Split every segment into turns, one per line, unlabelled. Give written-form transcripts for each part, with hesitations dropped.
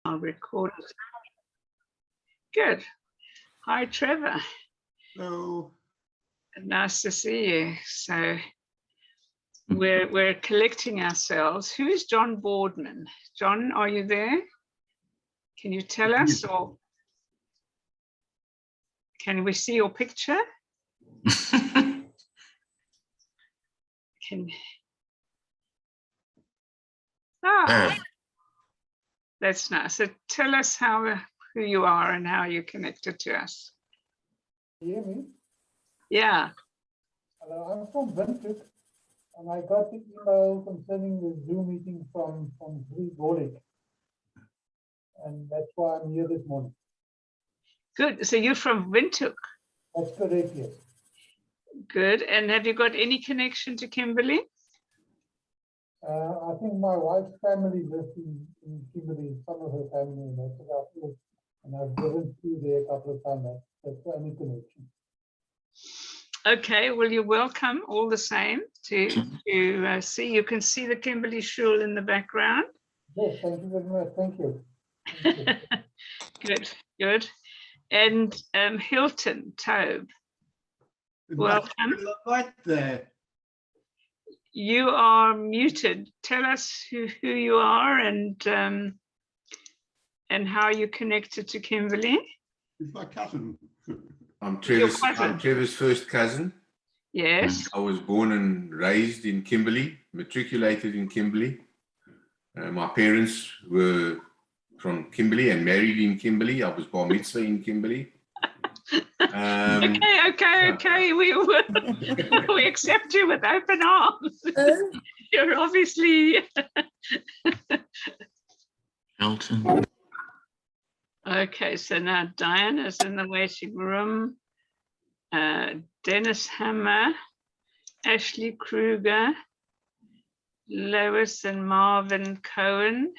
I'll record it. Good. Hi, Trevor.
Hello.
Nice to see you. So we're collecting ourselves. Who is John Boardman? John, are you there? Can you tell us, or can we see your picture? That's nice. So tell us who you are and how you're connected to us.
You hear me?
Yeah.
Hello, I'm from Windhoek, and I got the email concerning the Zoom meeting from Golik, and that's why I'm here this morning.
Good. So you're from Windhoek?
That's correct, yes.
Good. And have you got any connection to Kimberley?
I think my wife's family lives in Kimberley, some of her family, and that's about it. And I've driven through there a couple of times. That's the only connection.
Okay, well, you're welcome all the same to see. You can see the Kimberley shul in the background.
Yes, thank you very much. Thank you. Thank you.
Good, good. And Hilton Tobe, welcome.
Right there.
You are muted. Tell us who you are and how you connected to Kimberley.
It's my cousin.
I'm Trevor's first cousin.
Yes.
I was born and raised in Kimberley, matriculated in Kimberley. My parents were from Kimberley and married in Kimberley. I was bar mitzvah in Kimberley.
Okay. We accept you with open arms. You're obviously
Elton.
Okay, so now Diana's in the waiting room. Dennis Hammer, Ashley Kruger, Lois and Marvin Cohen,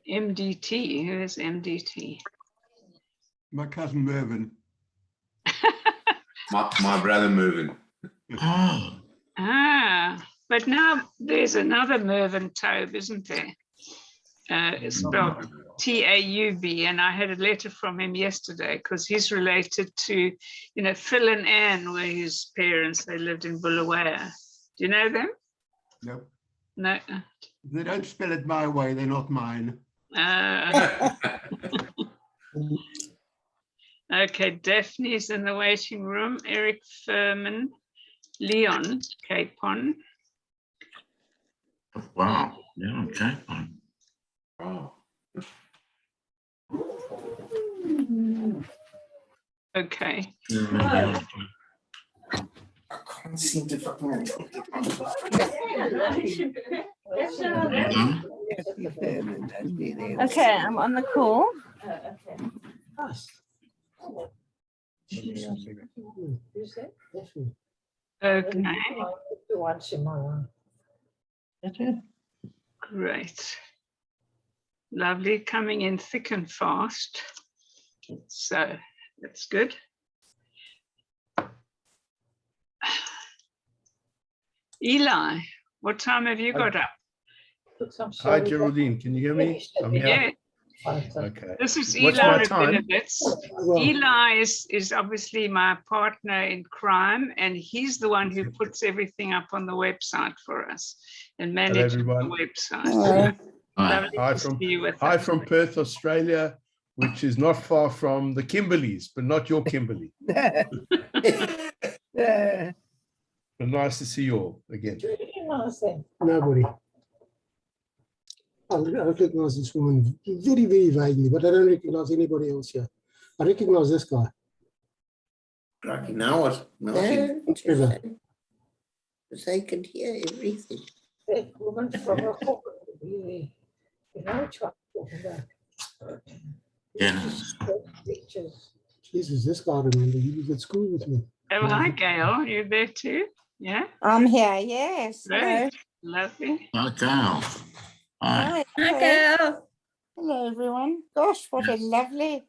MDT. Who is MDT?
My cousin Mervyn.
my brother Mervyn.
Oh.
But now there's another Mervyn Tobe, isn't there? It's spelled T-A-U-B, and I had a letter from him yesterday because he's related to, Phil and Anne were his parents. They lived in Bulawayo. Do you know them?
No.
No.
They don't spell it my way. They're not mine.
Okay, Daphne's in the waiting room. Eric Furman, Leon Capon.
Wow. Yeah, okay.
Oh.
Okay.
Yeah.
I can't seem to find it.
Okay, I'm on the call.
Okay. Great. Lovely, coming in thick and fast. So that's good. Eli, what time have you got up?
Hi, Geraldine. Can you hear me? I'm here.
Yeah.
Okay.
This is
What's
Eli
my time?
Rabinovitz. Eli is obviously my partner in crime, and he's the one who puts everything up on the website for us and manages the
everyone.
website.
Hi from Perth, Australia, which is not far from the Kimberleys, but not your Kimberley. But nice to see you all again.
Nobody. I recognize this woman very, very vaguely, but I don't recognize anybody else here. I recognize this guy.
Right now, what?
Trevor.
Because they can hear everything.
Yes.
Jesus, this guy remember he was at school with me.
Oh, hi, Gail. You there too? Yeah.
I'm here, yes.
Great. Lovely.
Okay. Hi.
Hi.
Hello.
Hello, everyone. Gosh, what a lovely.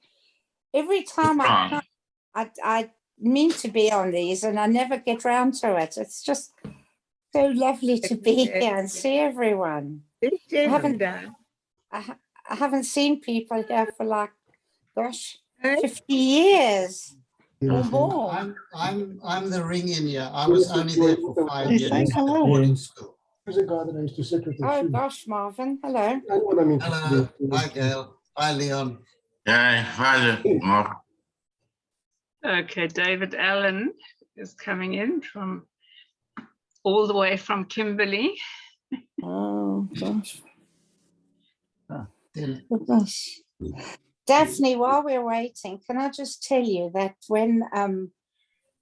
Every time I mean to be on these and I never get round to it. It's just so lovely to be here and see everyone. I haven't seen people here for like, gosh,
Eh?
50 years or
Yes,
more.
I'm the ring in here. I was only there for 5 years
Say
at
hello.
boarding school.
There's a guy that I used to sit with.
Oh gosh, Marvin, hello.
I know what I mean.
Hello. Hi, Gail. Hi, Leon.
Yeah, hi, Mark.
Okay, David Allen is coming in from all the way from Kimberley.
Oh gosh.
Then
Gosh. Daphne, while we're waiting, can I just tell you that when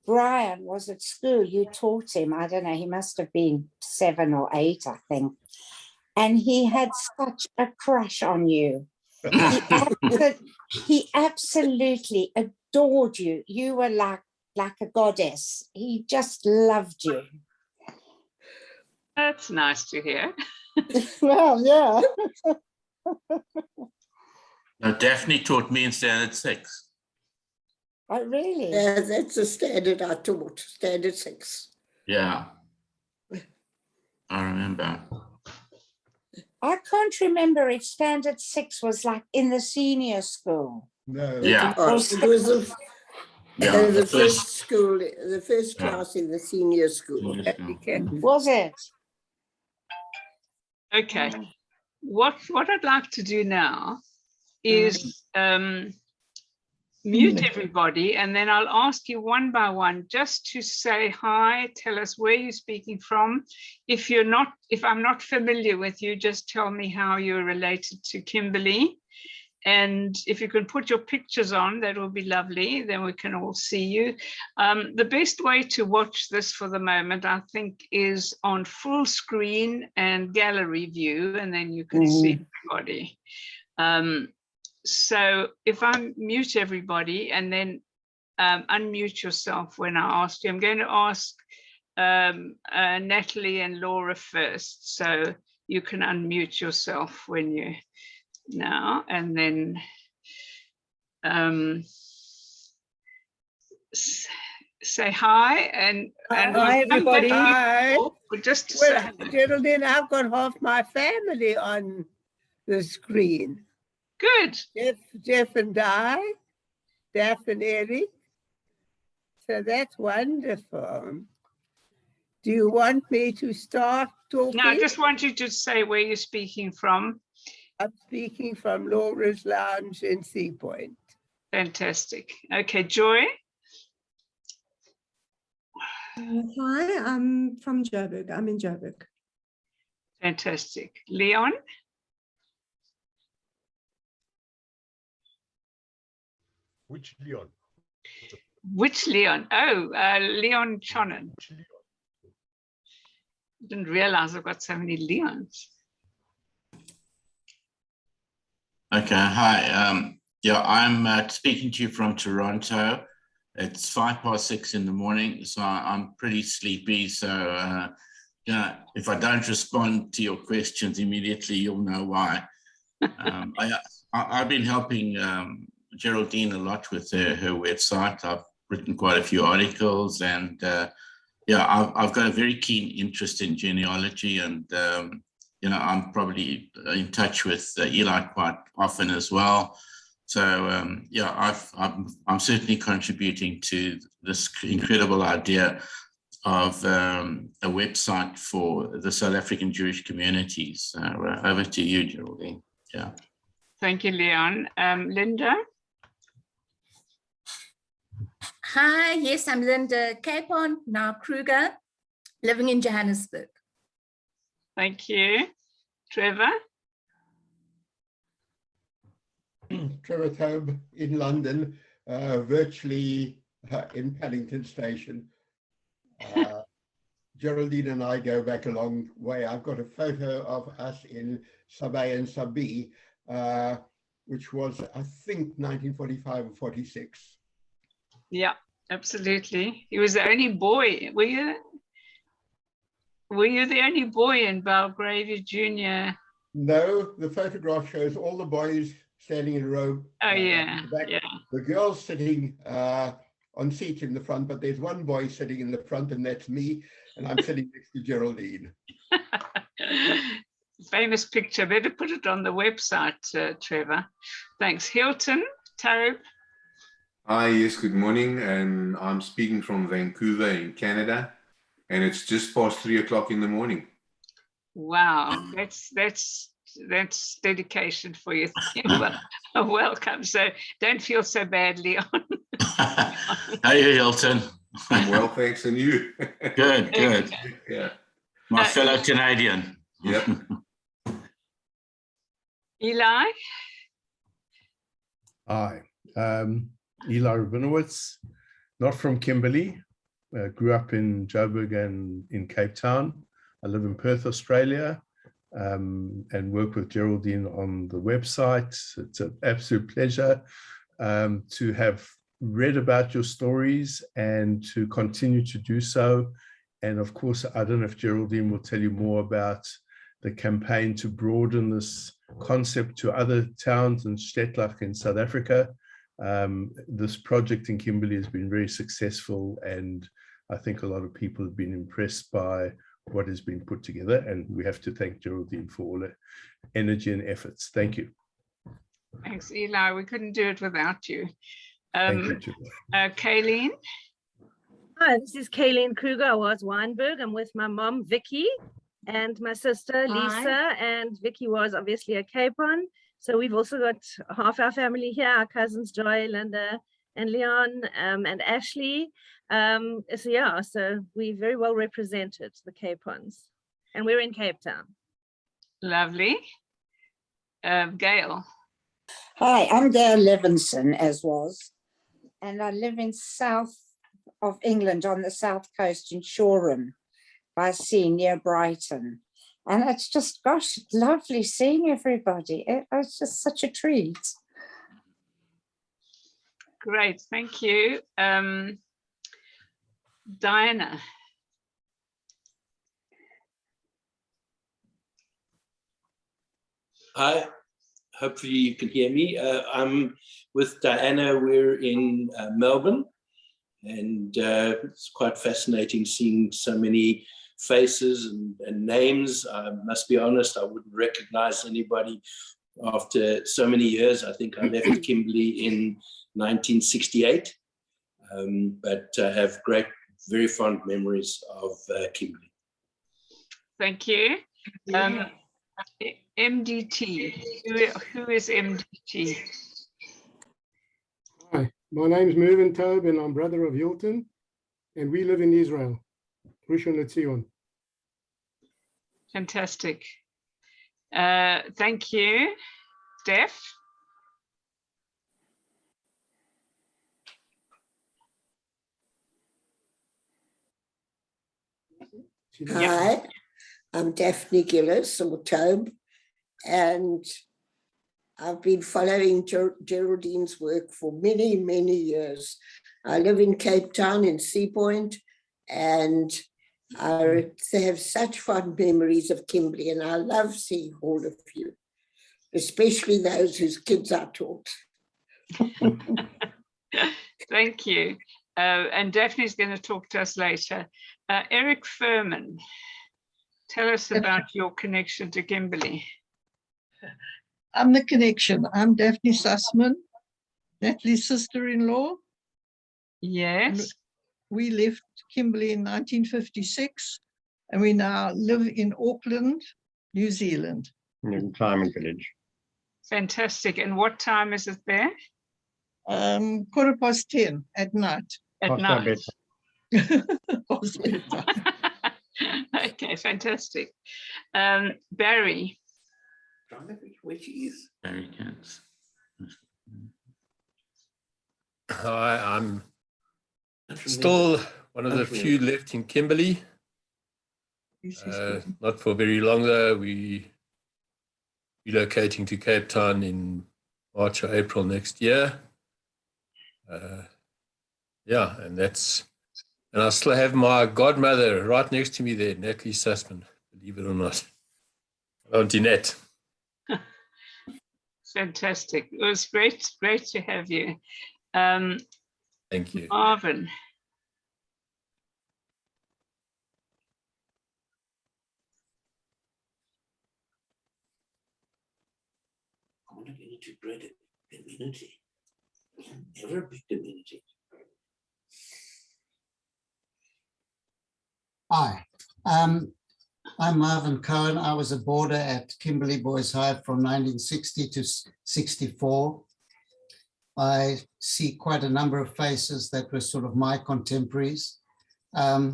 Brian was at school, you taught him, I don't know, he must have been 7 or 8, I think. And he had such a crush on you. He absolutely adored you. You were like a goddess. He just loved you.
That's nice to hear.
Well, yeah.
No, Daphne taught me in standard 6.
Oh, really?
Yeah, that's the standard I taught, standard 6.
Yeah. I remember.
I can't remember if standard 6 was like in the senior school.
No.
Yeah.
Oh, it was
Yeah.
the first school, the first
Yeah.
class in the senior school.
Was it?
Okay. What I'd like to do now is mute everybody, and then I'll ask you one by one just to say hi, tell us where you're speaking from. If I'm not familiar with you, just tell me how you're related to Kimberley. And if you can put your pictures on, that will be lovely. Then we can all see you. The best way to watch this for the moment, I think, is on full screen and gallery view, and then you can see everybody. So if I mute everybody and then unmute yourself when I ask you, I'm going to ask Natalie and Laura first. So you can unmute yourself when you now, and then say hi and
hi everybody. Hi.
Just to
Well,
say
Geraldine, I've got half my family on the screen.
good.
Jeff and Di, Daph and Eric. So that's wonderful. Do you want me to start talking?
No, I just want you to say where you're speaking from.
I'm speaking from Laura's Lounge in Sea Point.
Fantastic. Okay, Joy.
Hi, I'm from Joburg. I'm in Joburg.
Fantastic. Leon.
Which Leon?
Which Leon? Oh, Leon Chonan. Didn't realize I've got so many Leons.
Okay, hi. Yeah, I'm speaking to you from Toronto. It's 6:05 in the morning, so I'm pretty sleepy. So, you know, if I don't respond to your questions immediately, you'll know why. I've been helping Geraldine a lot with her website. I've written quite a few articles, and yeah, I've got a very keen interest in genealogy, and you know, I'm probably in touch with Eli quite often as well. So yeah, I'm certainly contributing to this incredible idea of a website for the South African Jewish communities. Over to you, Geraldine. Yeah.
Thank you, Leon. Linda.
Hi, yes, I'm Linda Capon, now Kruger, living in Johannesburg.
Thank you. Trevor.
Trevor Taube in London, virtually in Paddington Station. Geraldine and I go back a long way. I've got a photo of us in Sabay and Sabi, which was, I think, 1945 or 46.
Yeah, absolutely. He was the only boy. Were you the only boy in Belgravia Junior?
No, the photograph shows all the boys standing in a row.
Oh, yeah, yeah.
The girls sitting on seats in the front, but there's one boy sitting in the front, and that's me, and I'm sitting next to Geraldine.
famous picture. Better put it on the website, Trevor. Thanks. Hilton, Tarab.
Hi, yes, good morning. And I'm speaking from Vancouver in Canada. And it's just past 3 o'clock in the morning.
Wow, that's dedication for you. Well, welcome. So don't feel so badly on.
Hey, Hilton.
I'm well, thanks, and you?
Good, good.
Yeah.
My fellow Canadian.
Yep.
Eli?
Hi, Eli Rabinowitz, not from Kimberley. Grew up in Joburg and in Cape Town. I live in Perth, Australia, and work with Geraldine on the website. It's an absolute pleasure to have read about your stories and to continue to do so. And of course, I don't know if Geraldine will tell you more about the campaign to broaden this concept to other towns and Stedtlach in South Africa. This project in Kimberley has been very successful, and I think a lot of people have been impressed by what has been put together, and we have to thank Geraldine for all her energy and efforts. Thank you.
Thanks, Eli. We couldn't do it without you.
Thank you.
Kayleen?
Hi, this is Kayleen Kruger. I was Weinberg. I'm with my mom, Vicky, and my sister, Lisa. And Vicky was obviously a Capon. So we've also got half our family here, our cousins, Joy, Linda, and Leon, and Ashley. So we're very well represented, the Capons. And we're in Cape Town.
Lovely. Gail?
Hi, I'm Gail Levinson, as was, and I live in south of England on the south coast in Shoreham by sea near Brighton. And it's just, gosh, lovely seeing everybody. It's just such a treat.
Great, thank you. Diana.
Hi, hopefully you can hear me. I'm with Diana. We're in Melbourne, and it's quite fascinating seeing so many faces and names. I must be honest, I wouldn't recognize anybody after so many years. I think I left Kimberley in 1968, but I have great, very fond memories of Kimberley.
Thank you. MDT, who is MDT?
Hi, my name's Mervyn Taub and I'm brother of Hilton, and we live in Israel, Rishon LeZion.
Fantastic. Thank you. Steph?
Hi, I'm Daphne Gillis, or Taub, and I've been following Geraldine's work for many, many years. I live in Cape Town in Sea Point, and I have such fond memories of Kimberley, and I love seeing all of you, especially those whose kids I taught.
Thank you. And Daphne's going to talk to us later. Eric Furman, tell us about your connection to Kimberley.
I'm the connection. I'm Daphne Sussman, Natalie's sister-in-law.
Yes.
And we left Kimberley in 1956, and we now live in Auckland, New Zealand.
In retirement village.
Fantastic. And what time is it there?
10:15 at night.
At night. Okay, fantastic. Barry.
Which is
Barry Katz.
Hi, I'm still one of the few left in Kimberley. Not for very long though. We relocating to Cape Town in March or April next year. Yeah, and I still have my godmother right next to me there, Natalie Sussman, believe it or not. Auntie Nat.
Fantastic. It was great to have you.
Thank you.
Marvin.
want to get into greater community. Never a big community. Hi, I'm Marvin Cohen. I was a boarder at Kimberley Boys High from 1960 to 64. I see quite a number of faces that were sort of my contemporaries. I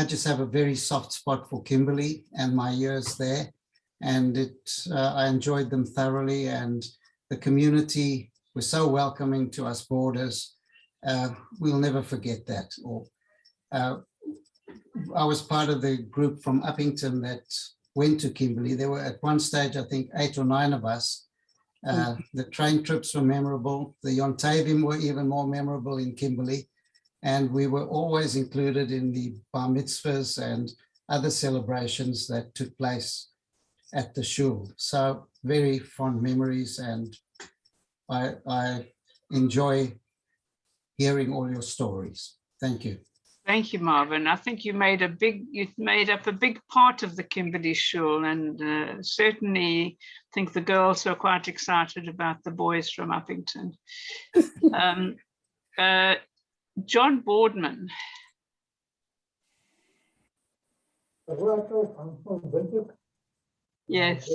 just have a very soft spot for Kimberley and my years there, and I enjoyed them thoroughly, and the community was so welcoming to us boarders. We'll never forget that. I was part of the group from Uppington that went to Kimberley. There were at one stage, I think, 8 or 9 of us. The train trips were memorable. The Yontavim were even more memorable in Kimberley. And we were always included in the bar mitzvahs and other celebrations that took place at the shul. So very fond memories, and I enjoy hearing all your stories. Thank you.
Thank you, Marvin. I think you made up a big part of the Kimberley Shul, and certainly think the girls are quite excited about the boys from Uppington. John Boardman.
I'm from Windhoek.
Yes.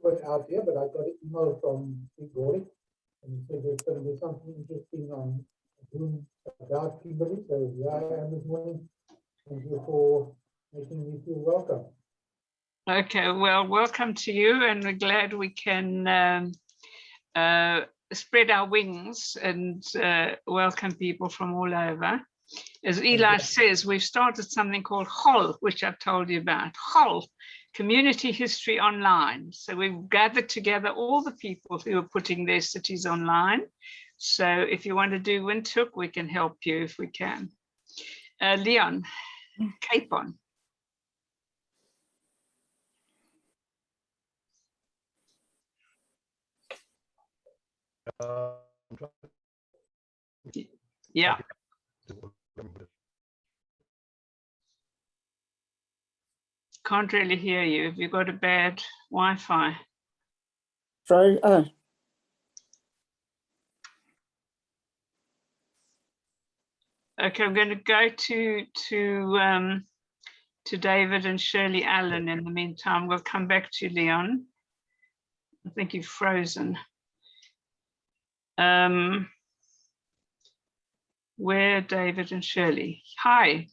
Was out there, but I got an email from Big Boy, and he said there's going to be something interesting on Zoom about Kimberley. So here I am this morning. Thank you for making me feel welcome.
Okay, well, welcome to you, and we're glad we can spread our wings and welcome people from all over. As Eli says, we've started something called HOL, which I've told you about. HOL, Community History Online. So we've gathered together all the people who are putting their cities online. So if you want to do Windhoek, we can help you if we can. Leon, Cape On. Yeah. Can't really hear you. Have you got a bad Wi-Fi?
Sorry.
Okay, I'm going to go to David and Shirley Allen in the meantime. We'll come back to Leon. I think you've frozen. Where David and Shirley? Hi,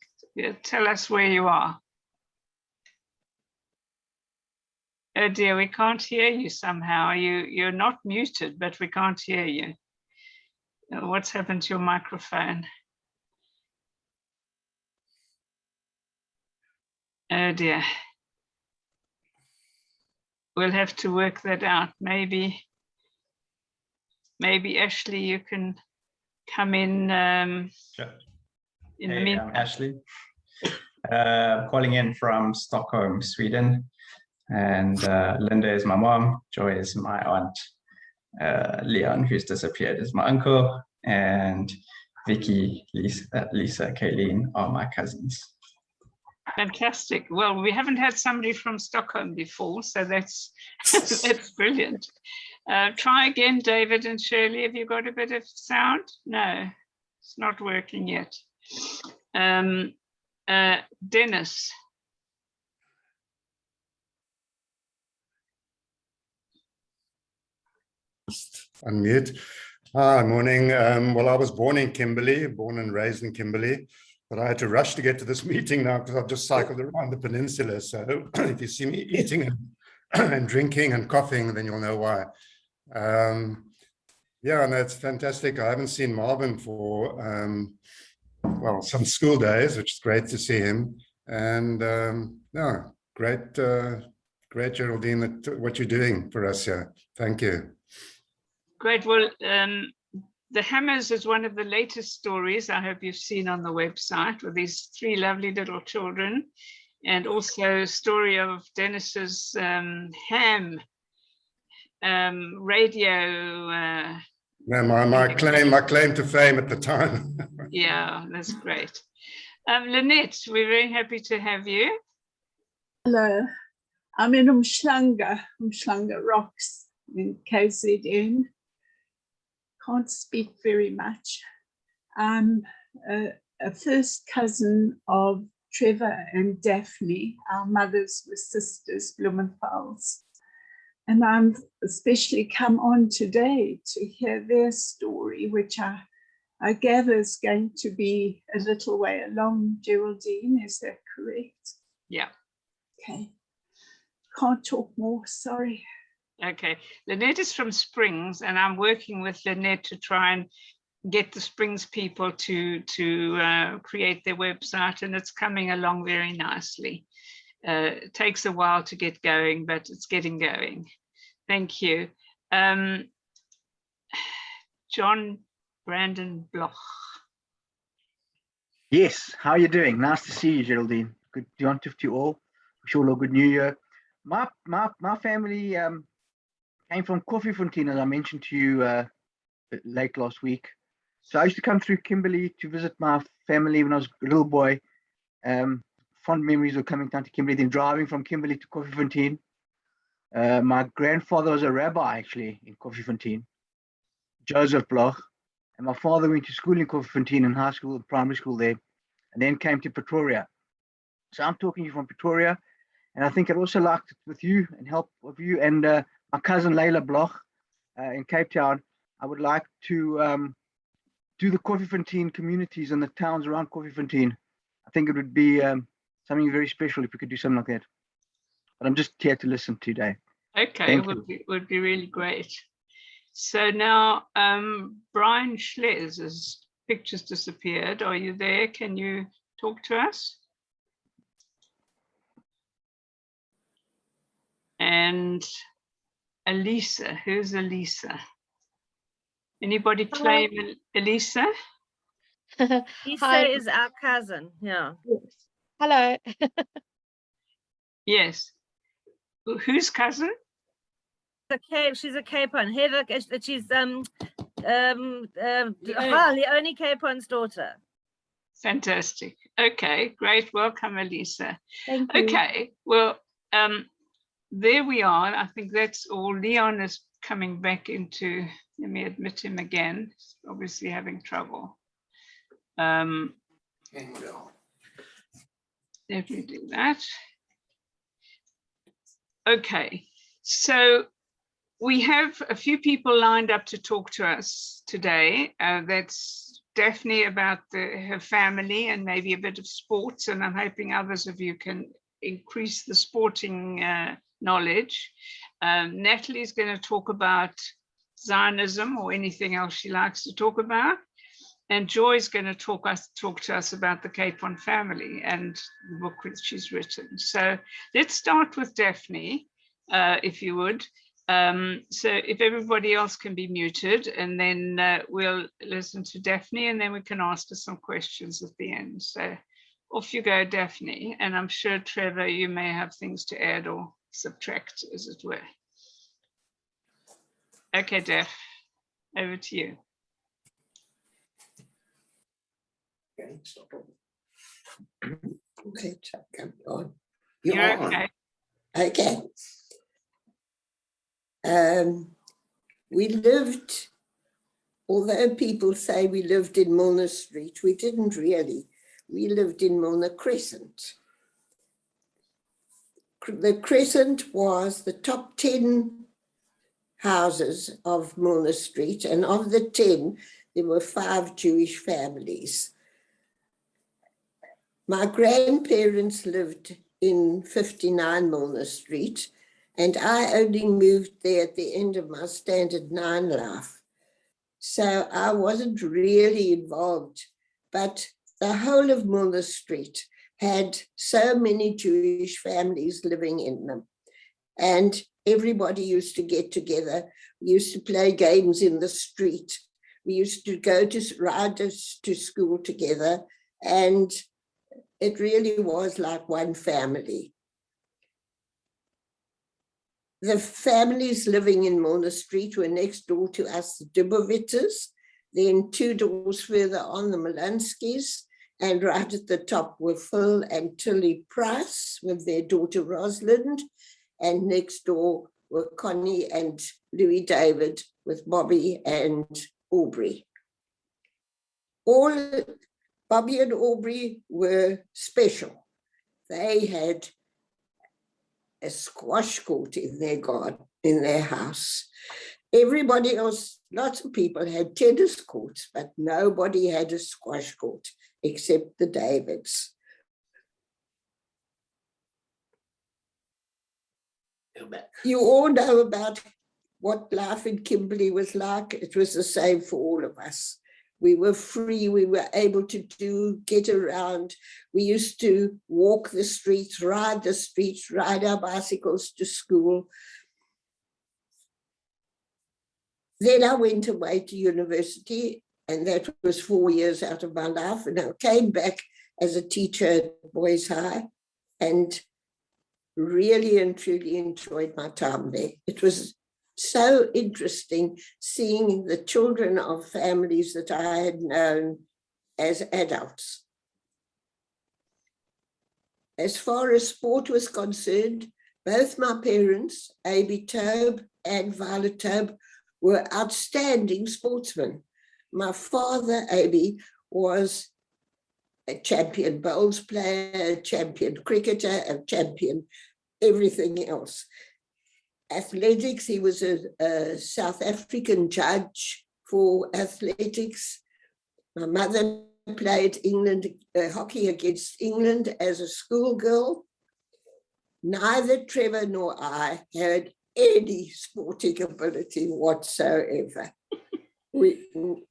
tell us where you are. Oh dear, we can't hear you somehow. You're not muted, but we can't hear you. What's happened to your microphone? Oh dear. We'll have to work that out. Maybe Ashley, you can come in.
Sure.
In the
Hey,
meantime.
I'm Ashley, calling in from Stockholm, Sweden. And Linda is my mom, Joy is my aunt, Leon, who's disappeared, is my uncle, and Vicky, Lisa, Kayleen are my cousins.
Fantastic. Well, we haven't had somebody from Stockholm before, so that's that's brilliant. Try again, David and Shirley. Have you got a bit of sound? No, it's not working yet. Dennis.
Unmute. Hi, morning. Well, I was born in Kimberley, born and raised in Kimberley, but I had to rush to get to this meeting now because I've just cycled around the peninsula. So if you see me eating and drinking and coughing, then you'll know why. Yeah, no, it's fantastic. I haven't seen Marvin for, well, some school days, which is great to see him. And no, great, Geraldine, what you're doing for us here. Thank you.
Great. Well, The Hammers is one of the latest stories I hope you've seen on the website with these 3 lovely little children, and also a story of Dennis's ham radio.
Yeah, my claim to fame at the time.
Yeah, that's great. Lynette, we're very happy to have you.
Hello, I'm in Umhlanga Rocks. in KZN. Can't speak very much. I'm a first cousin of Trevor and Daphne. Our mothers were sisters, Blumenthals. And I'm especially come on today to hear their story, which I gather is going to be a little way along. Geraldine, is that correct?
Yeah.
Okay. Can't talk more, sorry.
Okay. Lynette is from Springs, and I'm working with Lynette to try and get the Springs people to create their website, and it's coming along very nicely. It takes a while to get going, but it's getting going. Thank you. John Brandon Bloch.
Yes, how are you doing? Nice to see you, Geraldine. Good to you all. Wish you all a good new year. My family came from Koffiefontein, as I mentioned to you late last week. So I used to come through Kimberley to visit my family when I was a little boy. Fond memories of coming down to Kimberley, then driving from Kimberley to Koffiefontein. My grandfather was a rabbi, actually, in Koffiefontein, Joseph Bloch. And my father went to school in Koffiefontein, in high school and primary school there, and then came to Pretoria. So I'm talking to you from Pretoria, and I think I'd also like to, with you and help of you and my cousin Layla Bloch in Cape Town, I would like to do the Koffiefontein communities and the towns around Koffiefontein. I think it would be something very special if we could do something like that. But I'm just here to listen today.
Okay, would be really great. So now Brian Schles's picture's disappeared. Are you there? Can you talk to us? And Elisa, who's Elisa? Anybody claim Elisa?
Lisa is our cousin. Yeah.
Hello.
Yes. Whose cousin?
She's a Capon. Heather, she's Leonie Capon's daughter.
Fantastic. Okay, great. Welcome, Elisa.
Thank you.
Okay, well, there we are. I think that's all. Leon is coming back into, let me admit him again. He's obviously having trouble. Let me do that. Okay, so we have a few people lined up to talk to us today. That's Daphne about her family and maybe a bit of sports, and I'm hoping others of you can increase the sporting knowledge. Natalie's going to talk about Zionism or anything else she likes to talk about. And Joy's going to talk to us about the Capon family and the book that she's written. So let's start with Daphne, if you would. So if everybody else can be muted, and then we'll listen to Daphne, and then we can ask her some questions at the end. So off you go, Daphne. And I'm sure, Trevor, you may have things to add or subtract, as it were. Okay, Daph, over to you.
Okay, stop. Okay, come on.
You're okay.
Okay. We lived, although people say we lived in Milner Street, we didn't really. We lived in Milner Crescent. The Crescent was the top 10 houses of Milner Street, and of the 10, there were 5 Jewish families. My grandparents lived in 59 Milner Street, and I only moved there at the end of my Standard 9 life. So I wasn't really involved, but the whole of Milner Street had so many Jewish families living in them. And everybody used to get together. We used to play games in the street. We used to go to ride to school together, and it really was like one family. The families living in Milner Street were next door to us, the Dubovitzes, then 2 doors further on, the Malanskis, and right at the top were Phil and Tilly Price with their daughter Rosalind, and next door were Connie and Louis David with Bobby and Aubrey. Bobby and Aubrey were special. They had a squash court in their garden, in their house. Everybody else, lots of people had tennis courts, but nobody had a squash court except the Davids. You all know about what life in Kimberley was like. It was the same for all of us. We were free, we were able to get around. We used to walk the streets, ride our bicycles to school. Then I went away to university, and that was 4 years out of my life. And I came back as a teacher at Boys High and really and truly enjoyed my time there. It was so interesting seeing the children of families that I had known as adults. As far as sport was concerned, both my parents, A.B. Taube and Violet Taube, were outstanding sportsmen. My father, A.B., was a champion bowls player, a champion cricketer, a champion everything else. Athletics, he was a South African judge for athletics. My mother played hockey against England as a schoolgirl. Neither Trevor nor I had any sporting ability whatsoever. We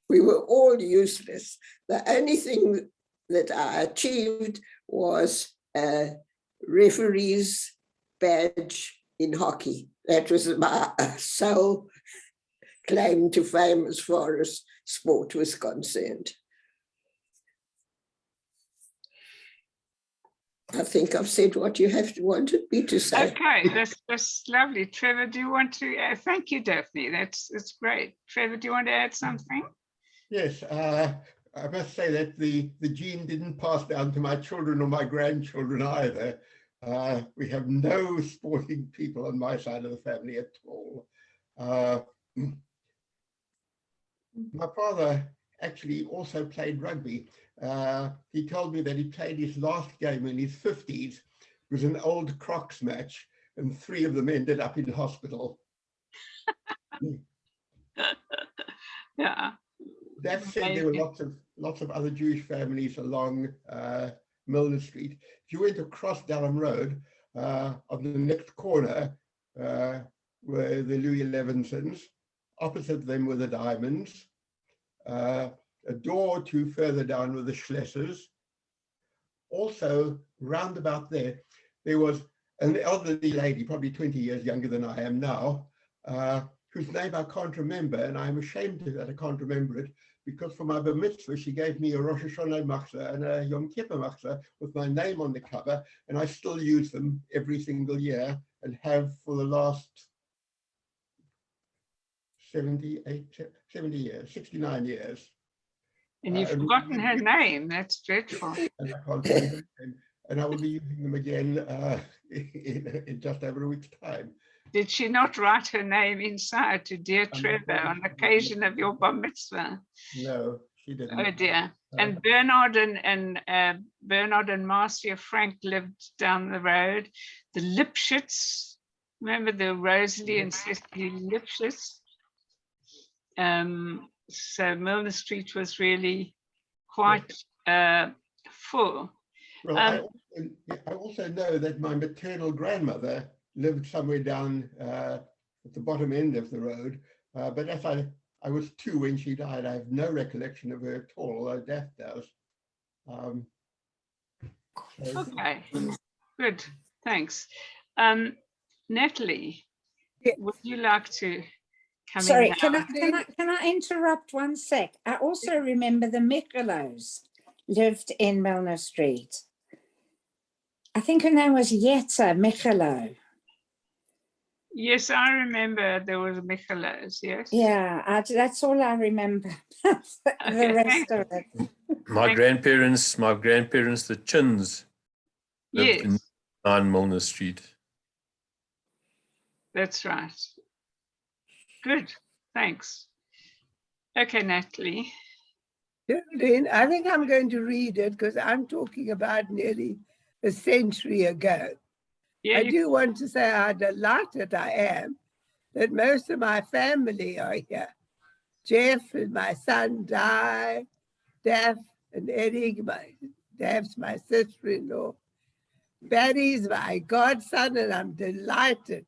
were all useless. The only thing that I achieved was a referee's badge in hockey. That was my sole claim to fame as far as sport was concerned. I think I've said what you wanted me to say.
Okay, that's lovely. Trevor, do you want to? Thank you, Daphne. It's great. Trevor, do you want to add something?
Yes, I must say that the gene didn't pass down to my children or my grandchildren either. We have no sporting people on my side of the family at all. My father actually also played rugby. He told me that he played his last game in his 50s. It was an old Crocs match, and 3 of them ended up in hospital.
Yeah.
That said, there were lots of other Jewish families along Milner Street. If you went across Durham Road, on the next corner were the Louis Levensons. Opposite them were the Diamonds. A door or two further down were the Schlessers. Also, round about there was an elderly lady, probably 20 years younger than I am now, whose name I can't remember, and I'm ashamed that I can't remember it, because for my bar mitzvah, she gave me a Rosh Hashanah machzah and a Yom Kippur machzah with my name on the cover, and I still use them every single year and have for the last 70 years, 69 years.
And you've forgotten her name. That's dreadful.
And I can't remember her name. And I will be using them again in just over a week's time.
Did she not write her name inside to dear Trevor on occasion of your bar mitzvah?
No, she didn't.
Oh dear. And Bernard and Marcia Frank lived down the road. The Lipschitz, remember the Rosalie and Cecily Lipschitz? So Milner Street was really quite full.
Well, I also know that my maternal grandmother lived somewhere down at the bottom end of the road, but as I was 2 when she died, I have no recollection of her at all, although Daph does.
Okay, good, thanks. Natalie, would you like to come
Sorry,
in?
can I interrupt 1 sec? I also remember the Michelows lived in Milner Street. I think her name was Yetta Michelo.
Yes, I remember there was Michelows, yes.
Yeah, that's all I remember. The rest of it.
My grandparents, the Chins, lived in 9 Milner Street.
That's right. Good, thanks. Okay, Natalie.
Geraldine, I think I'm going to read it because I'm talking about nearly a century ago.
Yeah,
I do want to say how delighted I am that most of my family are here. Jeff and my son, Di, Daff and Eric, Daff's my sister-in-law. Barry's my godson, and I'm delighted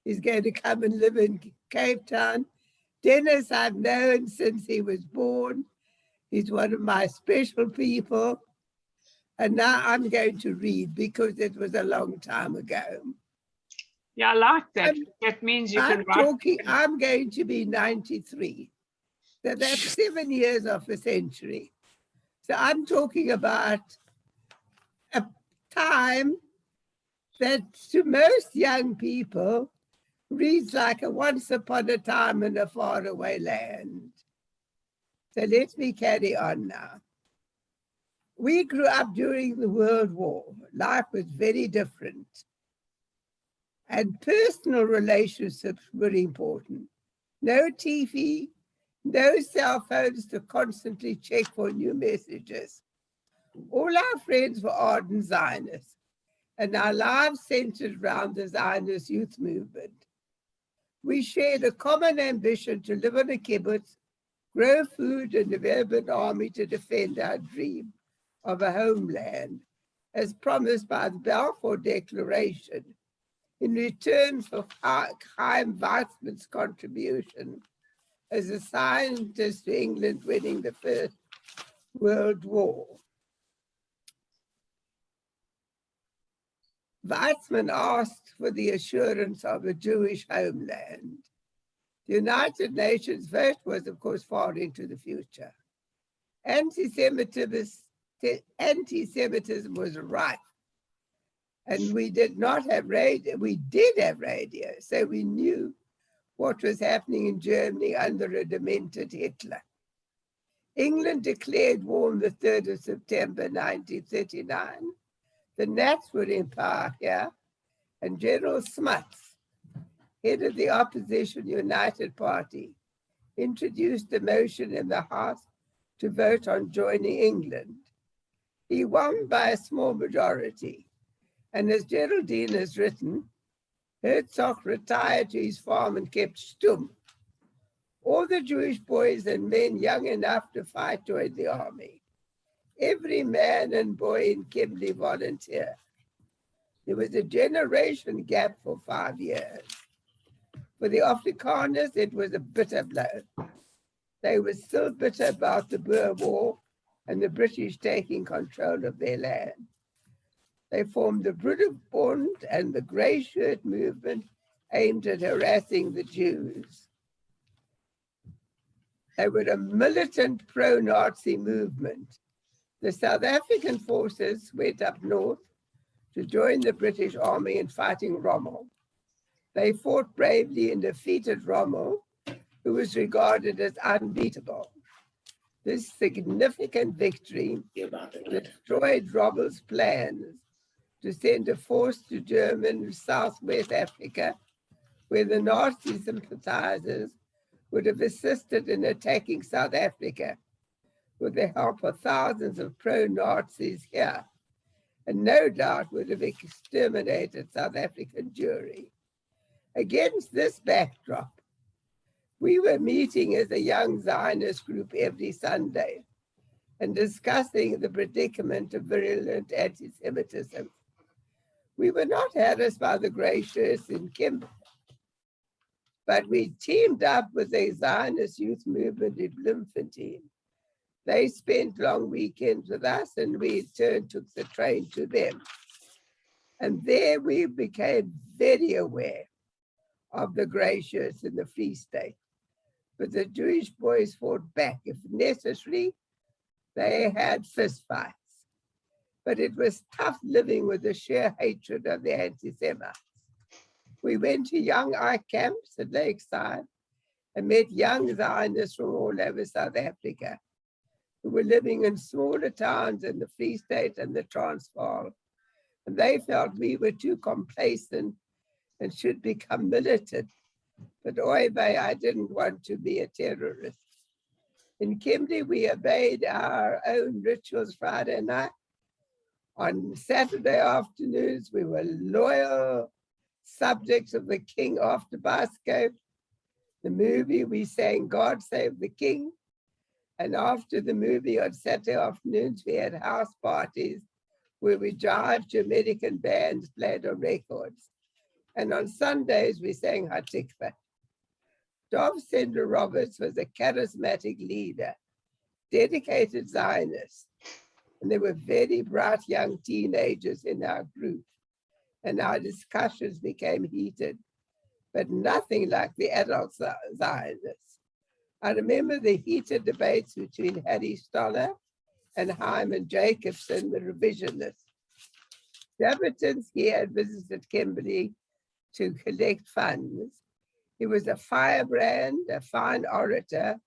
he's going to come and live in Cape Town. Dennis, I've known since he was born. He's one of my special people. And now I'm going to read because it was a long time ago.
Yeah, I like that. That means you can write.
I'm going to be 93. So that's 7 years of a century. So I'm talking about a time that to most young people reads like a once upon a time in a faraway land. So let me carry on now. We grew up during the World War. Life was very different. And personal relationships were important. No TV, no cell phones to constantly check for new messages. All our friends were ardent Zionists, and our lives centered around the Zionist youth movement. We shared a common ambition to live on a kibbutz, grow food, and develop an army to defend our dream of a homeland, as promised by the Balfour Declaration, in return for Chaim Weizmann's contribution as a scientist to England winning the First World War. Weizmann asked for the assurance of a Jewish homeland. The United Nations vote was, of course, far into the future. Anti-Semitism was rife. And we did not have radio. We did have radio, so we knew what was happening in Germany under a demented Hitler. England declared war on the 3rd of September 1939. The Nats were in power here, and General Smuts, head of the opposition United Party, introduced a motion in the House to vote on joining England. He won by a small majority. And as Geraldine has written, Herzog retired to his farm and kept stum. All the Jewish boys and men young enough to fight joined the army. Every man and boy in Kimberley volunteered. There was a generation gap for 5 years. For the Afrikaners, it was a bitter blow. They were still bitter about the Boer War and the British taking control of their land. They formed the Broederbond and the Grey Shirt movement aimed at harassing the Jews. They were a militant pro-Nazi movement. The South African forces went up north to join the British Army in fighting Rommel. They fought bravely and defeated Rommel, who was regarded as unbeatable. This significant victory destroyed Rommel's plans to send a force to German Southwest Africa, where the Nazi sympathizers would have assisted in attacking South Africa with the help of thousands of pro-Nazis here, and no doubt would have exterminated South African Jewry. Against this backdrop, we were meeting as a young Zionist group every Sunday and discussing the predicament of virulent anti-Semitism. We were not harassed by the Grey Shirts in Kimberley, but we teamed up with the Zionist youth movement in Bloemfontein. They spent long weekends with us, and we in turn took the train to them. And there we became very aware of the Grey Shirts in the Free State. But the Jewish boys fought back. If necessary, they had fistfights. But it was tough living with the sheer hatred of the anti-Semites. We went to young eye camps at Lakeside and met young Zionists from all over South Africa who were living in smaller towns in the Free State and the Transvaal. And they felt we were too complacent and should become militant. But oy vey, I didn't want to be a terrorist. In Kimberley, we obeyed our own rituals Friday night. On Saturday afternoons, we were loyal subjects of the King after Basco. The movie, we sang God Save the King. And after the movie on Saturday afternoons, we had house parties where we jived to American bands played on records. And on Sundays, we sang Hatikva. Dov Sender Roberts was a charismatic leader, dedicated Zionist. And there were very bright young teenagers in our group. And our discussions became heated, but nothing like the adult Zionists. I remember the heated debates between Harry Stoller and Hyman Jacobson, the revisionists. Jabotinsky had visited Kimberley to collect funds. He was a firebrand, a fine orator,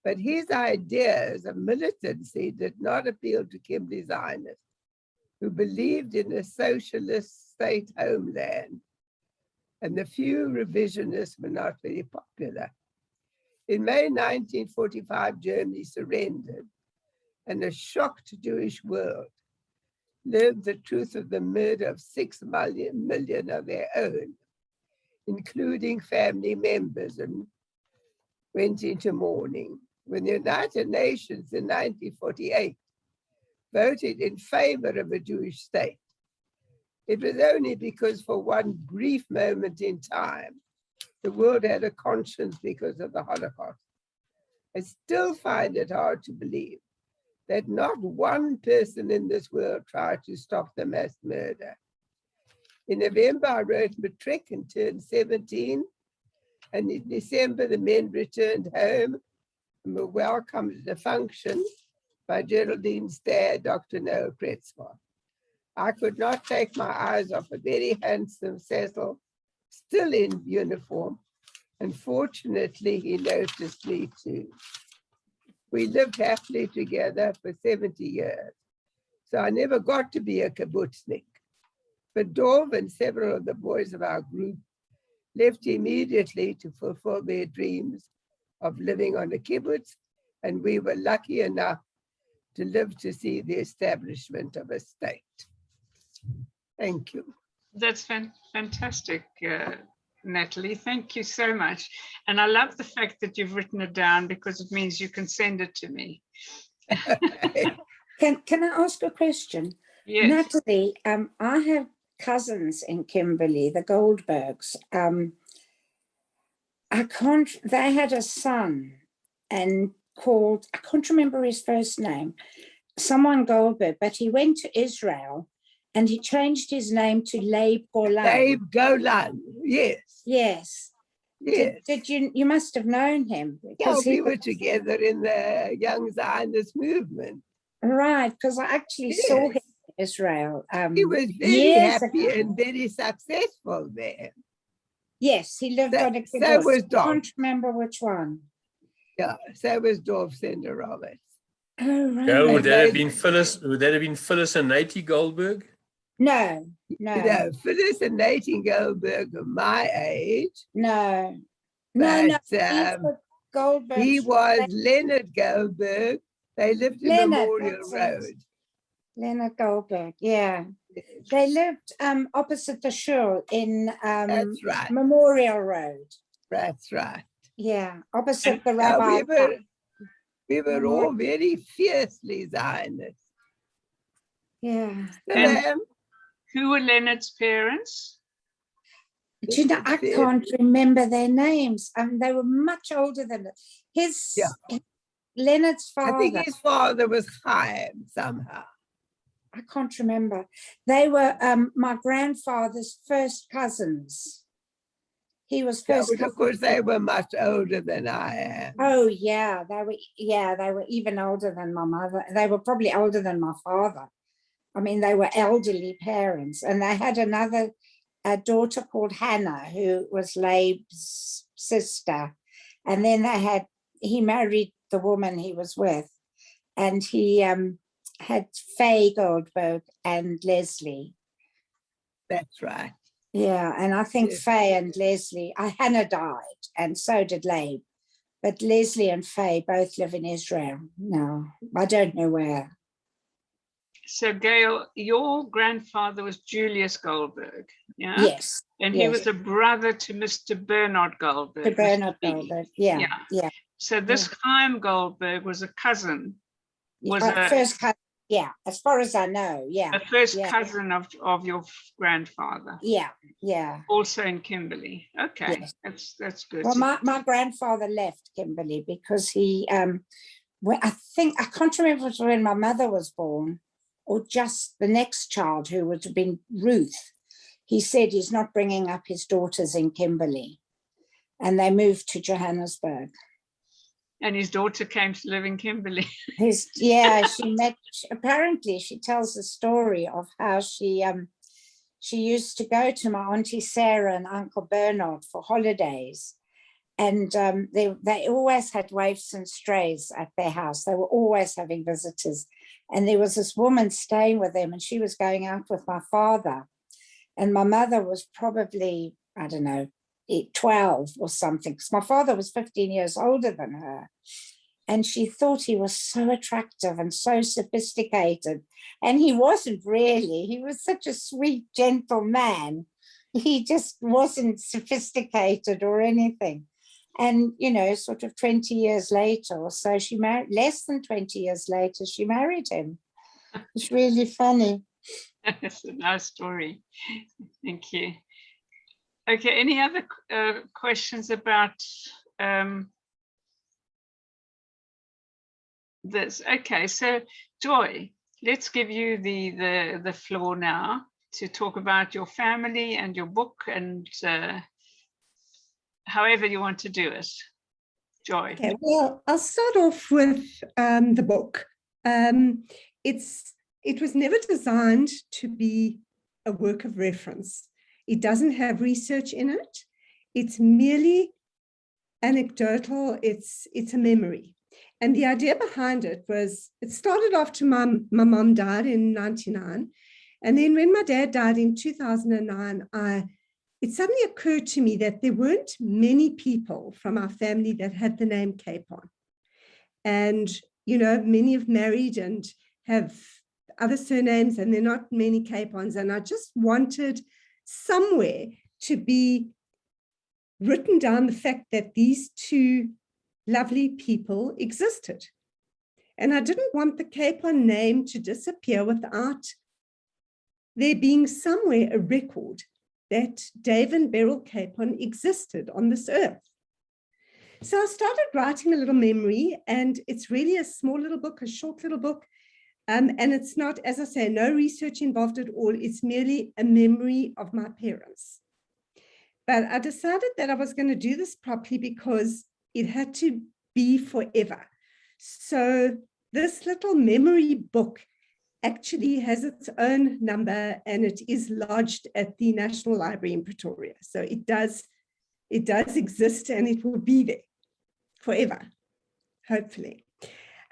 but his ideas of militancy did not appeal to Kimberley Zionists, who believed in a socialist state homeland, and the few revisionists were not very popular. In May 1945, Germany surrendered, and a shocked Jewish world learned the truth of the murder of 6 million of their own, including family members, and went into mourning. When the United Nations in 1948 voted in favor of a Jewish state, it was only because for one brief moment in time, the world had a conscience because of the Holocaust. I still find it hard to believe that not one person in this world tried to stop the mass murder. In November, I wrote matric and turned 17. And in December, the men returned home and were welcomed at a function by Geraldine's dad, Dr. Noel Kretzmer. I could not take my eyes off a very handsome Cecil, still in uniform, and fortunately, he noticed me too. We lived happily together for 70 years, so I never got to be a kibbutznik. But Dov and several of the boys of our group left immediately to fulfill their dreams of living on a kibbutz, and we were lucky enough to live to see the establishment of a state. Thank you.
That's fantastic, Natalie. Thank you so much. And I love the fact that you've written it down because it means you can send it to me.
Can I ask a question?
Yes.
Natalie, I have cousins in Kimberley, the Goldbergs. They had a son and called, I can't remember his first name, someone Goldberg, but he went to Israel and he changed his name to Leib Golan.
Leib Golan, yes.
Yes.
Yes.
Did you must have known him.
Yeah, we were together in the Young Zionist movement.
Right, because I actually saw him in Israel.
He was very happy and very successful there.
Yes, he lived on a kibbutz.
So was Dov.
I can't remember which one.
Yeah, so was Dov Sender Roberts.
Oh, right.
Yeah, would that have been Phyllis and Natie Goldberg?
No.
Phyllis and Natie Goldberg are my age.
No.
Goldberg. He was Leonard Goldberg. They lived in Memorial Road.
Leonard Goldberg, yeah. They lived opposite the shul in
That's right.
Memorial Road.
That's right.
Yeah, opposite the rabbi.
We were all very fiercely Zionists.
Yeah.
And who were Leonard's parents?
Do you know, I can't remember their names. They were much older than Leonard's father.
I think his father was Chaim somehow.
I can't remember. They were my grandfather's first cousins. He was first.
Yeah, of course, they were much older than I am.
Oh yeah, they were even older than my mother. They were probably older than my father. I mean, they were elderly parents, and they had a daughter called Hannah, who was Leib's sister, and then he married the woman he was with, and he had Faye Goldberg and Leslie.
That's right.
Yeah, and I think
Yes.
Faye and Leslie, Hannah died, and so did Labe. But Leslie and Faye both live in Israel. No, I don't know where.
So Gail, your grandfather was Julius Goldberg, yeah?
Yes.
And he
yes.
was a brother to Mr. Bernard Goldberg.
To
Mr.
Bernard
B.
Goldberg. Yeah. Yeah.
So this Chaim Goldberg was a cousin, was a
first cousin. Yeah, as far as I know. Yeah.
a first
yeah.
cousin of your grandfather.
Yeah. Yeah.
Also in Kimberley. Okay,
Yes.
that's good.
Well, my grandfather left Kimberley because he, I can't remember if it was when my mother was born or just the next child, who would have been Ruth. He said he's not bringing up his daughters in Kimberley, and they moved to Johannesburg.
And his daughter came to live in Kimberley.
She met, apparently she tells the story of how she used to go to my Auntie Sarah and Uncle Bernard for holidays. And they always had waifs and strays at their house. They were always having visitors. And there was this woman staying with them, and she was going out with my father. And my mother was probably, I don't know, 12 or something, because my father was 15 years older than her. And she thought he was so attractive and so sophisticated. And he wasn't really. He was such a sweet, gentle man. He just wasn't sophisticated or anything. And, sort of 20 years later or so, she married, less than 20 years later, she married him. It's really funny.
It's a nice story. Thank you. Okay, any other questions about this? Okay, so Joy, let's give you the floor now to talk about your family and your book, and however you want to do it. Joy.
Okay, well, I'll start off with the book. It was never designed to be a work of reference. It doesn't have research in it. It's merely anecdotal. It's a memory. And the idea behind it was, it started after my mom died in 1999. And then when my dad died in 2009, it suddenly occurred to me that there weren't many people from our family that had the name Capon. And, many have married and have other surnames, and there are not many Capons. And I just wanted somewhere to be written down the fact that these two lovely people existed. And I didn't want the Capon name to disappear without there being somewhere a record that Dave and Beryl Capon existed on this earth. So I started writing a little memory, and it's really a small little book, a short little book. And it's not, as I say, no research involved at all. It's merely a memory of my parents. But I decided that I was going to do this properly because it had to be forever. So this little memory book actually has its own number, and it is lodged at the National Library in Pretoria. So it does exist, and it will be there forever, hopefully.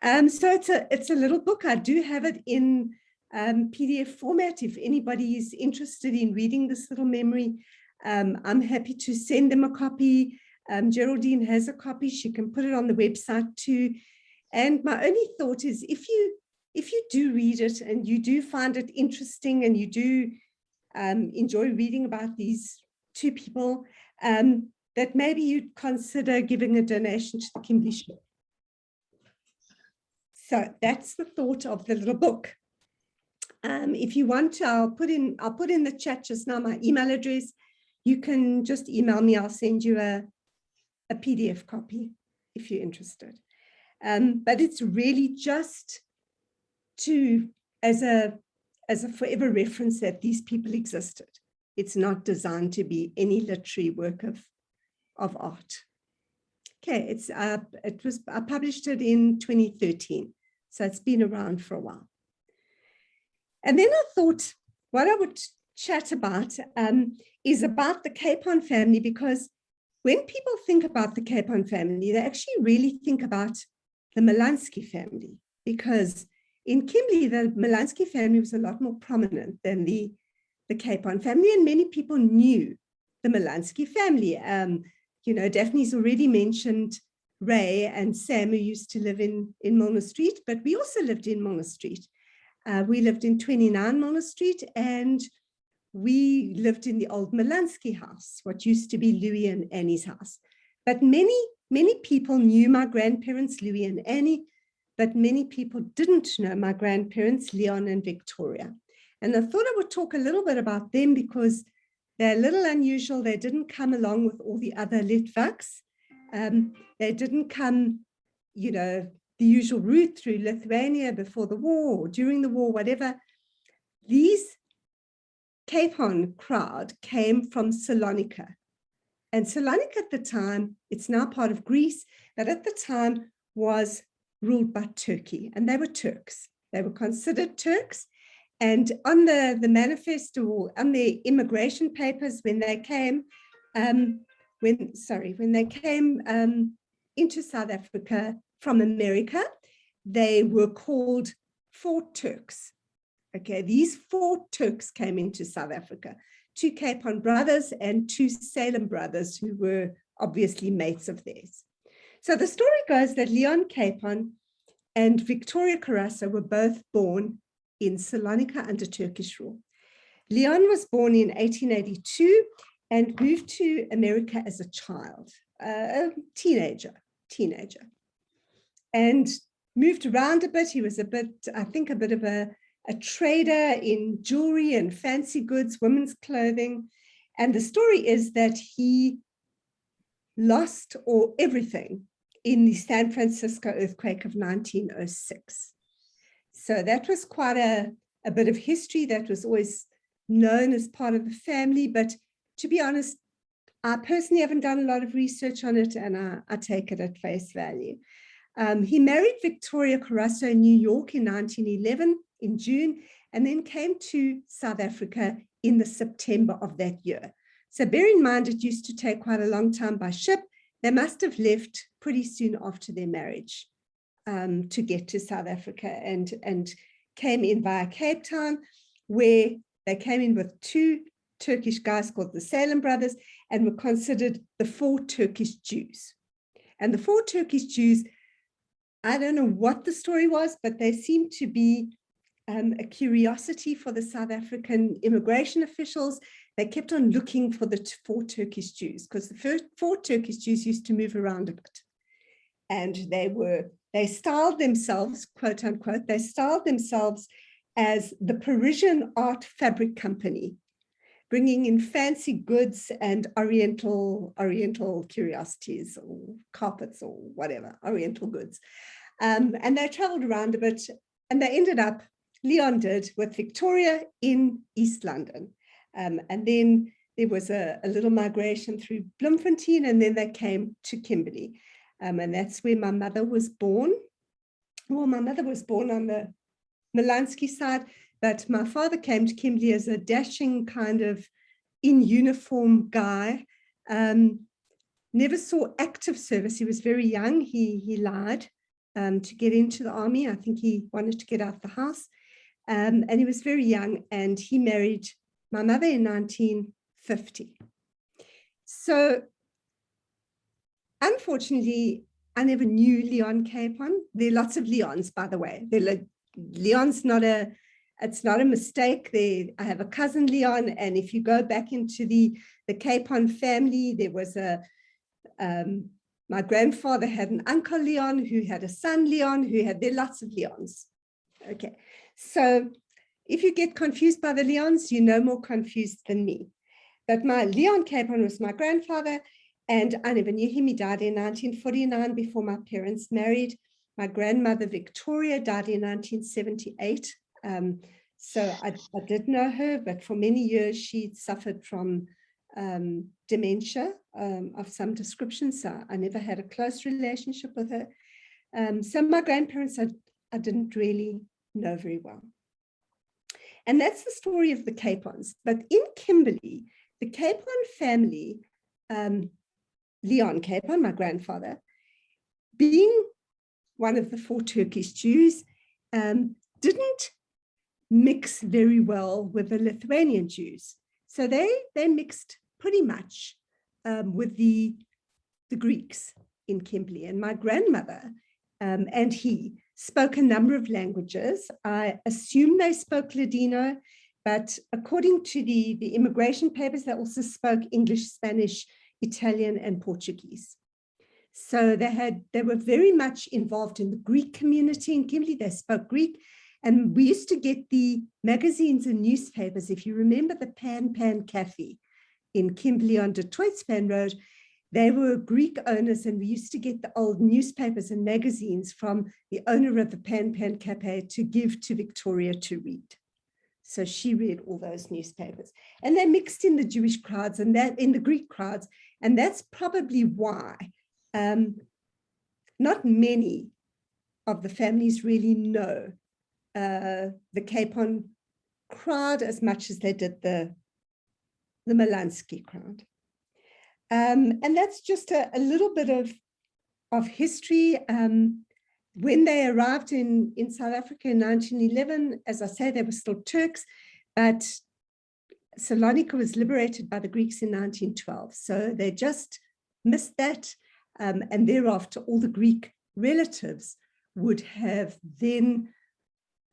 So it's a little book. I do have it in PDF format. If anybody is interested in reading this little memory, I'm happy to send them a copy. Geraldine has a copy. She can put it on the website too. And my only thought is, if you do read it and you do find it interesting, and you do enjoy reading about these two people, that maybe you'd consider giving a donation to the Kimberley Shop. So that's the thought of the little book. If you want to, I'll put in the chat just now my email address. You can just email me. I'll send you a PDF copy if you're interested. But it's really just as a forever reference that these people existed. It's not designed to be any literary work of art. Okay, I published it in 2013, so it's been around for a while. And then I thought what I would chat about is about the Capon family, because when people think about the Capon family, they actually really think about the Melansky family, because in Kimberley, the Melansky family was a lot more prominent than the the Capon family, and many people knew the Melansky family. You know, Daphne's already mentioned Ray and Sam, who used to live in Milner Street, but we also lived in Milner Street. We lived in 29 Milner Street, and we lived in the old Melansky house, what used to be Louis and Annie's house. But many people knew my grandparents, Louis and Annie, but many people didn't know my grandparents, Leon and Victoria. And I thought I would talk a little bit about them because they're a little unusual. They didn't come along with all the other Litvaks. They didn't come, you know, the usual route through Lithuania before the war or during the war, whatever. These Capon crowd came from Salonika. And Salonika at the time, it's now part of Greece, but at the time was ruled by Turkey, and they were Turks. They were considered Turks. And on the manifesto, or on the immigration papers, when they came, when they came into South Africa from America, they were called 4 Turks. Okay, these 4 Turks came into South Africa, 2 Capon brothers and 2 Salem brothers, who were obviously mates of theirs. So the story goes that Leon Capon and Victoria Carassa were both born in Salonika under Turkish rule. Leon was born in 1882 and moved to America as a child, a teenager, and moved around a bit. He was a bit, I think, a bit of a trader in jewelry and fancy goods, women's clothing. And the story is that he lost everything in the San Francisco earthquake of 1906. So that was quite a bit of history that was always known as part of the family. But to be honest, I personally haven't done a lot of research on it, and I take it at face value. He married Victoria Carassa in New York in 1911, in June, and then came to South Africa in the September of that year. So bear in mind, it used to take quite a long time by ship. They must have left pretty soon after their marriage to get to South Africa, and came in via Cape Town, where they came in with 2 Turkish guys called the Salem brothers, and were considered the 4 Turkish Jews. And the 4 Turkish Jews, I don't know what the story was, but they seemed to be a curiosity for the South African immigration officials. They kept on looking for the 4 Turkish Jews, because the 4 Turkish Jews used to move around a bit. And they styled themselves, quote unquote, they styled themselves as the Parisian Art Fabric Company, bringing in fancy goods and oriental curiosities or carpets or whatever, oriental goods. And they traveled around a bit, and they ended up, Leon did, with Victoria in East London. And then there was a little migration through Bloemfontein, and then they came to Kimberley. And that's where my mother was born. Well, my mother was born on the Melansky side, but my father came to Kimberley as a dashing kind of in uniform guy. Never saw active service. He was very young. He lied to get into the army. I think he wanted to get out the house. And he was very young, and he married my mother in 1950. So unfortunately, I never knew Leon Capon. There are lots of Leons, by the way. Leon's not it's not a mistake. I have a cousin Leon, and if you go back into the Capon family, there was my grandfather had an uncle Leon who had a son Leon there are lots of Leons. Okay, so if you get confused by the Leons, you're no more confused than me. But my Leon Capon was my grandfather, and I never knew him. He died in 1949 before my parents married. My grandmother Victoria died in 1978. So I did know her, but for many years she suffered from dementia of some description. So I never had a close relationship with her. So my grandparents I didn't really know very well. And that's the story of the Capons. But in Kimberley, the Capon family, Leon Capon, my grandfather, being one of the 4 Turkish Jews, didn't mix very well with the Lithuanian Jews. So they mixed pretty much with the Greeks in Kimberley. And my grandmother and he spoke a number of languages. I assume they spoke Ladino, but according to the immigration papers, they also spoke English, Spanish, Italian, and Portuguese. So they were very much involved in the Greek community in Kimberley. They spoke Greek. And we used to get the magazines and newspapers. If you remember the Pan Cafe in Kimberley on De Toitspan Road, they were Greek owners, and we used to get the old newspapers and magazines from the owner of the Pan Cafe to give to Victoria to read. So she read all those newspapers. And they mixed in the Jewish crowds and that in the Greek crowds. And that's probably why not many of the families really know the Capon crowd as much as they did the Melansky crowd. And that's just a little bit of history. When they arrived in South Africa in 1911, as I say, they were still Turks, but Salonika was liberated by the Greeks in 1912. So they just missed that. And thereafter, all the Greek relatives would have then,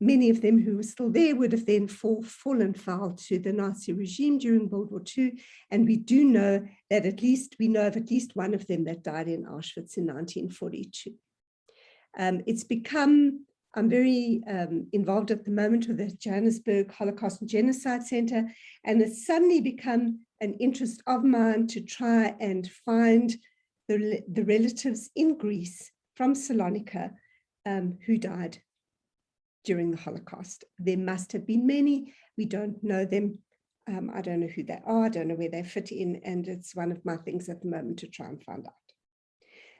many of them who were still there would have then fallen foul to the Nazi regime during World War II. And we do know that we know of at least one of them that died in Auschwitz in 1942. It's become, I'm very involved at the moment with the Johannesburg Holocaust and Genocide Center, and it's suddenly become an interest of mine to try and find the relatives in Greece from Salonika who died during the Holocaust. There must have been many. We don't know them. I don't know who they are. I don't know where they fit in. And it's one of my things at the moment to try and find out.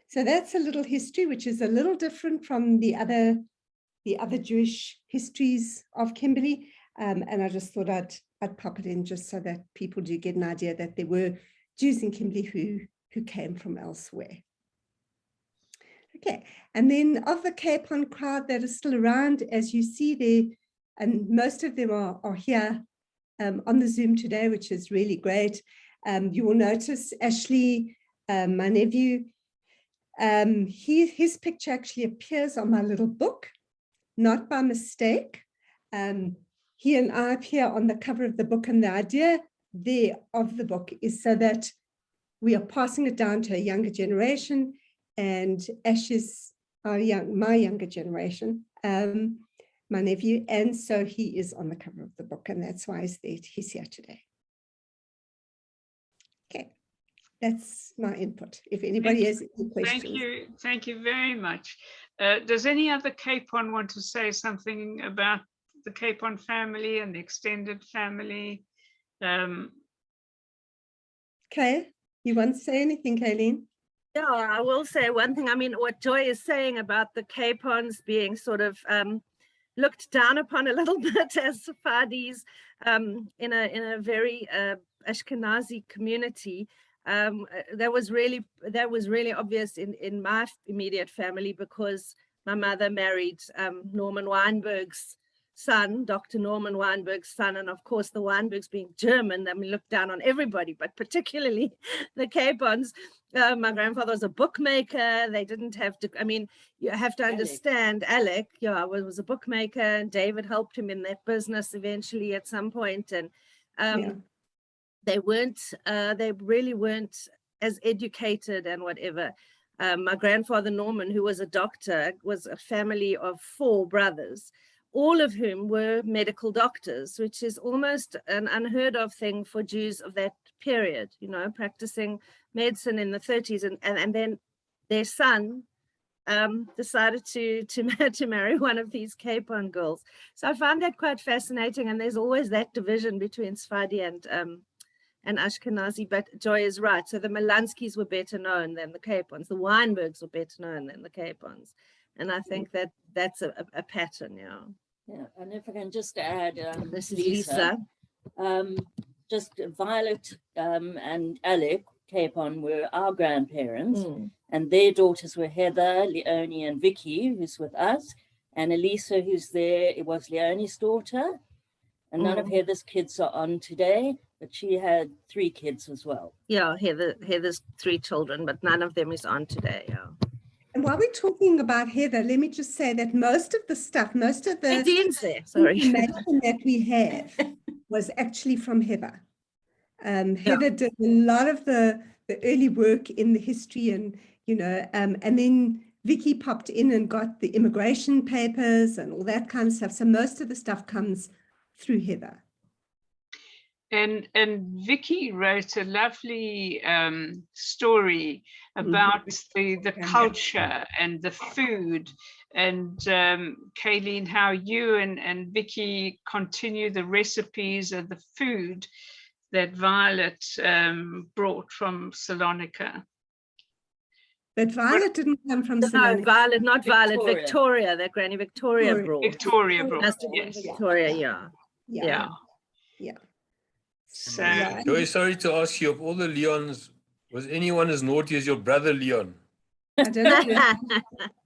So that's a little history, which is a little different from the other Jewish histories of Kimberley. And I just thought I'd pop it in just so that people do get an idea that there were Jews in Kimberley who came from elsewhere. Okay, and then of the Capon crowd that is still around, as you see there, and most of them are here on the Zoom today, which is really great. You will notice Ashley, my nephew, his picture actually appears on my little book, not by mistake. He and I appear on the cover of the book, and the idea there of the book is so that we are passing it down to a younger generation, and Ash is my younger generation, my nephew, and so he is on the cover of the book, and that's why he's here today. Okay, that's my input. If anybody has any questions.
Thank you very much. Does any other Capon want to say something about the Capon family and the extended family?
Okay, you want to say anything, Kayleen?
Yeah, I will say one thing. I mean, what Joy is saying about the Capons being sort of looked down upon a little bit as Sephardi's in a very Ashkenazi community. That was really obvious in my immediate family, because my mother married Norman Weinberg's son, Dr. Norman Weinberg's son, and of course the Weinbergs being German, I mean, looked down on everybody, but particularly the Capons. My grandfather was a bookmaker. They didn't have to, I mean, you have to understand, Alec, yeah, was a bookmaker, and David helped him in that business eventually at some point, and they really weren't as educated and whatever. My grandfather Norman, who was a doctor, was a family of 4 brothers, all of whom were medical doctors, which is almost an unheard of thing for Jews of that period, you know, practicing medicine in the 30s. And then their son decided to marry one of these Capon girls. So I found that quite fascinating. And there's always that division between Sephardi and Ashkenazi, but Joy is right. So the Melanskis were better known than the Capons. The Weinbergs were better known than the Capons. And I think that's a pattern, yeah.
Yeah, and if I can just add,
this is Lisa.
Just Violet and Alec Capon were our grandparents, and their daughters were Heather, Leonie, and Vicky, who's with us, and Elisa, who's there. It was Leonie's daughter, And none of Heather's kids are on today, but she had 3 kids as well.
Yeah, Heather's 3 children, but none of them is on today. Yeah.
And while we're talking about Heather, let me just say that most of the stuff, most of the
Nadine's there, sorry.
information that we have was actually from Heather. Heather did a lot of the early work in the history, and and then Vicky popped in and got the immigration papers and all that kind of stuff. So most of the stuff comes through Heather.
And Vicky wrote a lovely story about the culture and the food. And Kayleen, how you and Vicky continue the recipes of the food that Violet brought from Salonika.
But Violet didn't come from Salonika.
No, Violet, not Violet, Victoria, that Granny Victoria brought.
Victoria brought,
Must have been Victoria, yeah.
So,
Joy, sorry to ask you, of all the Leons, was anyone as naughty as your brother Leon?
I don't know.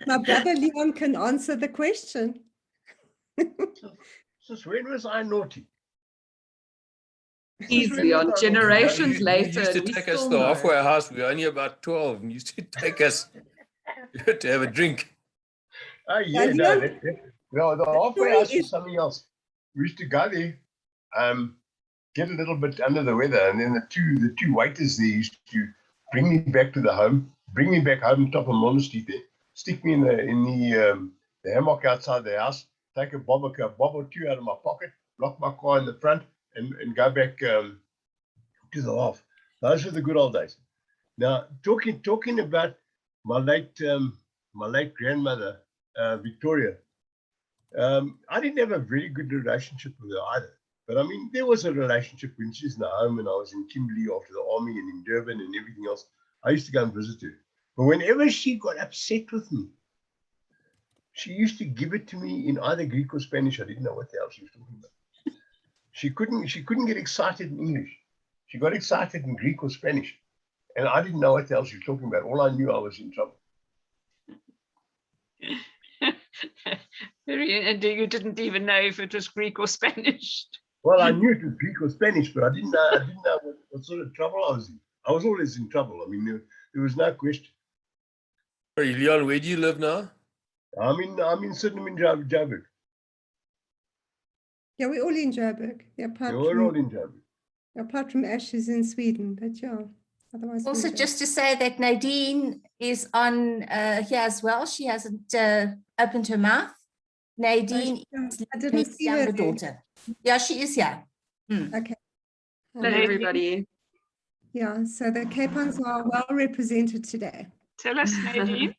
My brother Leon can answer the question.
Since when was I naughty?
Easily on generations later.
You used to take us to the halfway house. We were only about 12, and you used to take us to have a drink.
Oh, yeah, no, the halfway house was something else. We used to go there, get a little bit under the weather, and then the two waiters there used to bring me back to the home, bring me back home top of Mono Street there, stick me in the hammock outside the house, take a bob or two out of my pocket, lock my car in the front, and go back to the half. Those were the good old days. Now, talking about my late grandmother, Victoria, I didn't have a very good relationship with her either. But I mean, there was a relationship when she was in the home and I was in Kimberley after the army and in Durban and everything else. I used to go and visit her. But whenever she got upset with me, she used to give it to me in either Greek or Spanish. I didn't know what the hell she was talking about. She couldn't get excited in English. She got excited in Greek or Spanish. And I didn't know what the hell she was talking about. All I knew, I was in trouble.
And you didn't even know if it was Greek or Spanish.
Well, I knew it was Greek or Spanish, but I didn't know what sort of trouble I was in. I was always in trouble. I mean, there was no question.
Sorry, Leon, where do you live now?
I'm in Sydenham in Joburg.
Yeah, we're all in Joburg.
We're all in Joburg.
Apart from Ashes in Sweden, but yeah. Otherwise,
also, just to say that Nadine is on here as well. She hasn't opened her mouth. Nadine is Leonie's younger daughter. Yeah, she is here.
Okay.
Hello, everybody.
Yeah, so the Capons are well represented today.
Tell us, Nadine.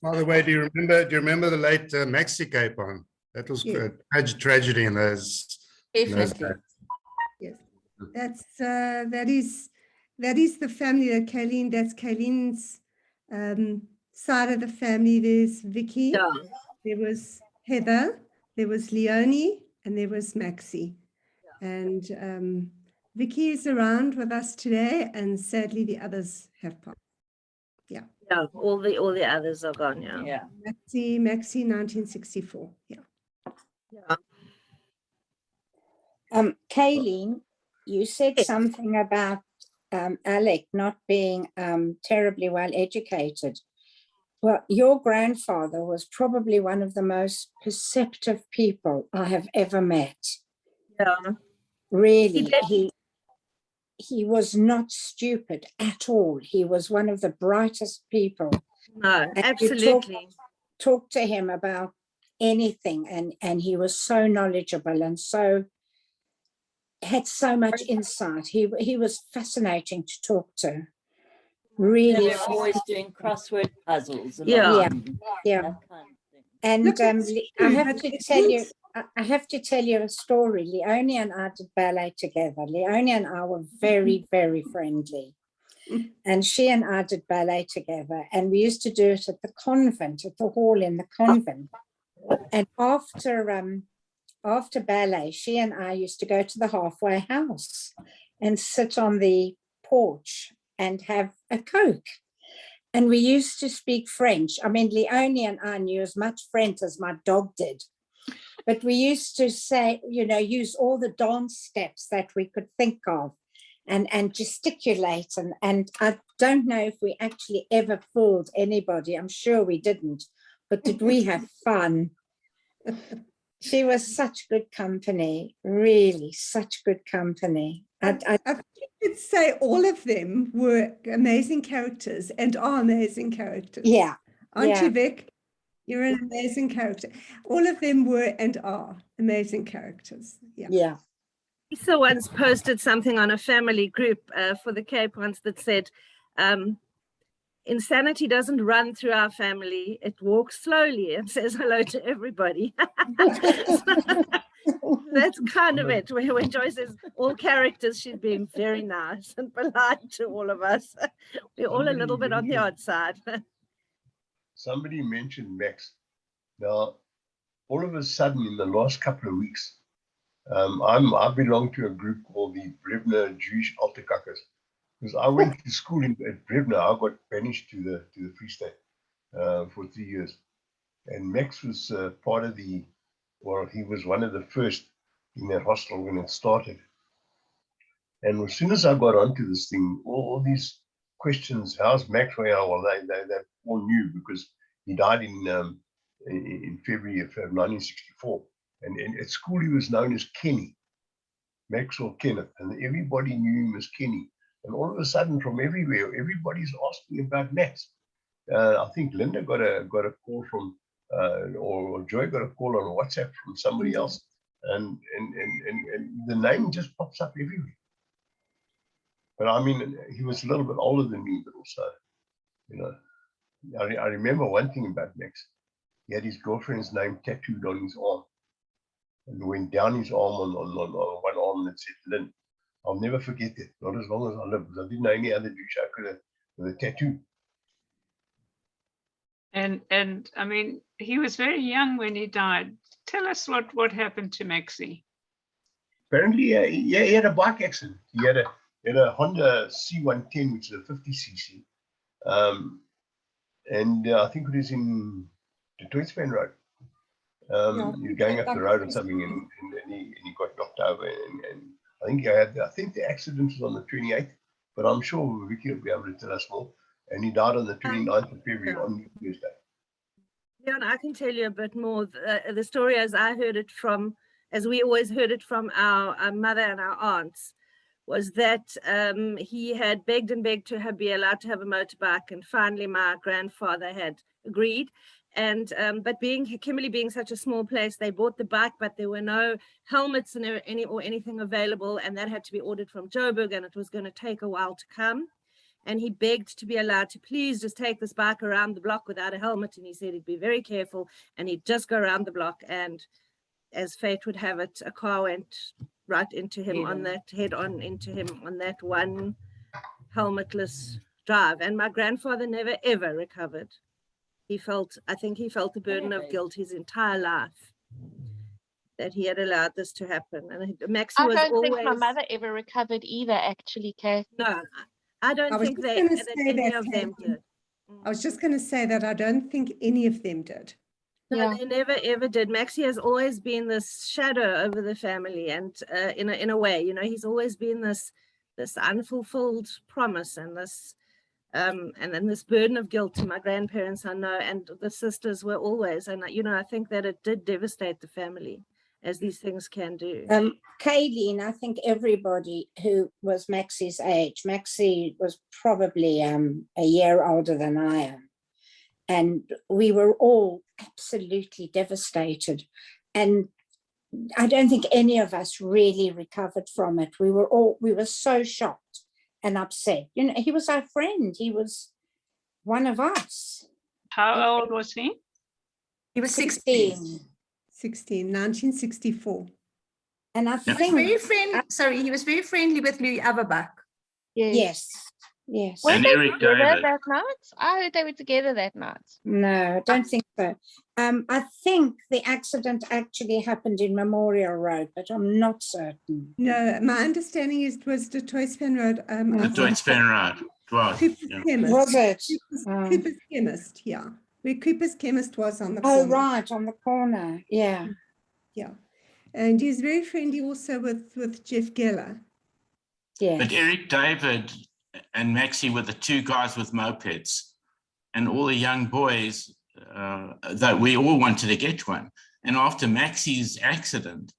By the way, do you remember the late Maxi Capon? That was a tragedy in those days.
Yes, that is the family that Kayleen. That's Kayleen's side of the family. There's Vicky.
Yeah.
There was Heather. There was Leonie, and there was Maxi. And Vicky is around with us today, and sadly the others have passed. Yeah.
Yeah, all the others are gone. Yeah.
Maxi, 1964. Yeah.
Kayleen, you said something about Alec not being terribly well educated. Well, your grandfather was probably one of the most perceptive people I have ever met.
Yeah.
Really, he was not stupid at all. He was one of the brightest people.
No,
and
absolutely.
Talk to him about anything, and he was so knowledgeable and had so much insight. He was fascinating to talk to. Really,
they were always doing crossword puzzles.
Yeah.
That kind of thing.
And I have to tell you a story. Leonie and I did ballet together. Leonie and I were very, very friendly. And she and I did ballet together. And we used to do it at the convent, at the hall in the convent. And after ballet, she and I used to go to the halfway house and sit on the porch and have a Coke. And we used to speak French. I mean, Leonie and I knew as much French as my dog did. But we used to say, you know, use all the dance steps that we could think of and gesticulate. And I don't know if we actually ever fooled anybody. I'm sure we didn't. But did we have fun? She was such good company, really such good company.
I think you'd say all of them were amazing characters and are amazing characters.
Yeah.
Aren't you, Vic? You're an amazing character. All of them were and are amazing characters. Yeah.
Yeah.
Lisa once posted something on a family group for the Cape once that said, insanity doesn't run through our family, it walks slowly and says hello to everybody. That's kind of it. When Joy says all characters, she's being very nice and polite to all of us. We're all a little bit on the odd side.
Somebody mentioned Max. Now, all of a sudden, in the last couple of weeks, I belong to a group called the Brevner Jewish Altekakers. Because I went to school at Brevner, I got banished to the Free State for 3 years. And Max was part of he was one of the first in that hostel when it started. And as soon as I got onto this thing, all these questions, how's Max? Well, they all knew because he died in February of 1964. And at school he was known as Kenny, Maxwell Kenneth, and everybody knew him as Kenny. And all of a sudden, from everywhere, everybody's asking about Max. I think Linda got a call from, or Joy got a call on WhatsApp from somebody else, and the name just pops up everywhere. But I mean, he was a little bit older than me, but also, you know, I remember one thing about Max. He had his girlfriend's name tattooed on his arm, and went down his arm on one arm that said Lynn. I'll never forget that, not as long as I live, because I didn't know any other Jewish could with a tattoo.
And I mean, he was very young when he died. Tell us what happened to Maxie.
Apparently, he had a bike accident. He had a Honda C110, which is a 50cc. And I think it was in the Toitspan Road. You're going up the road or something, and he got knocked over. And I think the accident was on the 28th, but I'm sure Vicky will be able to tell us more. And he died on the 29th of February on New Year's Day.
Yeah, and I can tell you a bit more. The story as I heard it from, as we always heard it from our mother and our aunts, was that he had begged and begged to be allowed to have a motorbike, and finally my grandfather had agreed. And but Kimberley being such a small place, they bought the bike, but there were no helmets or anything available, and that had to be ordered from Joburg, and it was going to take a while to come. And he begged to be allowed to please just take this bike around the block without a helmet, and he said he'd be very careful, and he'd just go around the block, and as fate would have it, a car went right into him on that one helmetless drive. And my grandfather never ever recovered. I think he felt the burden of guilt his entire life that he had allowed this to happen. And Maxie was always... I don't think
my mother ever recovered either, actually, Kay.
No, I don't think that any of them did.
I was just going to say that I don't think any of them did.
No, they never ever did. Maxie has always been this shadow over the family, and in a way, you know, he's always been this unfulfilled promise, and this and then this burden of guilt to my grandparents, I know, and the sisters were always, and you know, I think that it did devastate the family, as these things can do.
Kayleen, I think everybody who was Maxie's age, Maxie was probably a year older than I am, and we were all absolutely devastated. And I don't think any of us really recovered from it. We were so shocked and upset. You know, he was our friend. He was one of us.
How old was he?
He was 16.
1964.
And I think
he was very friendly with Louis Averbach.
Yes.
Were they together that night? I heard they were together that night.
No, I don't think so. I think the accident actually happened in Memorial Road, but I'm not certain.
No, my understanding is it was the Toitspan Road.
The Toitspan Road.
Chemist.
Was it?
Cooper's Chemist, yeah. Where Cooper's Chemist was on the
corner.
corner.
Oh, right, on the corner, yeah.
Yeah. And he's very friendly also with Jeff Geller.
Yeah.
But Eric, David, and Maxie were the two guys with mopeds, and all the young boys that we all wanted to get one. And after Maxie's accident,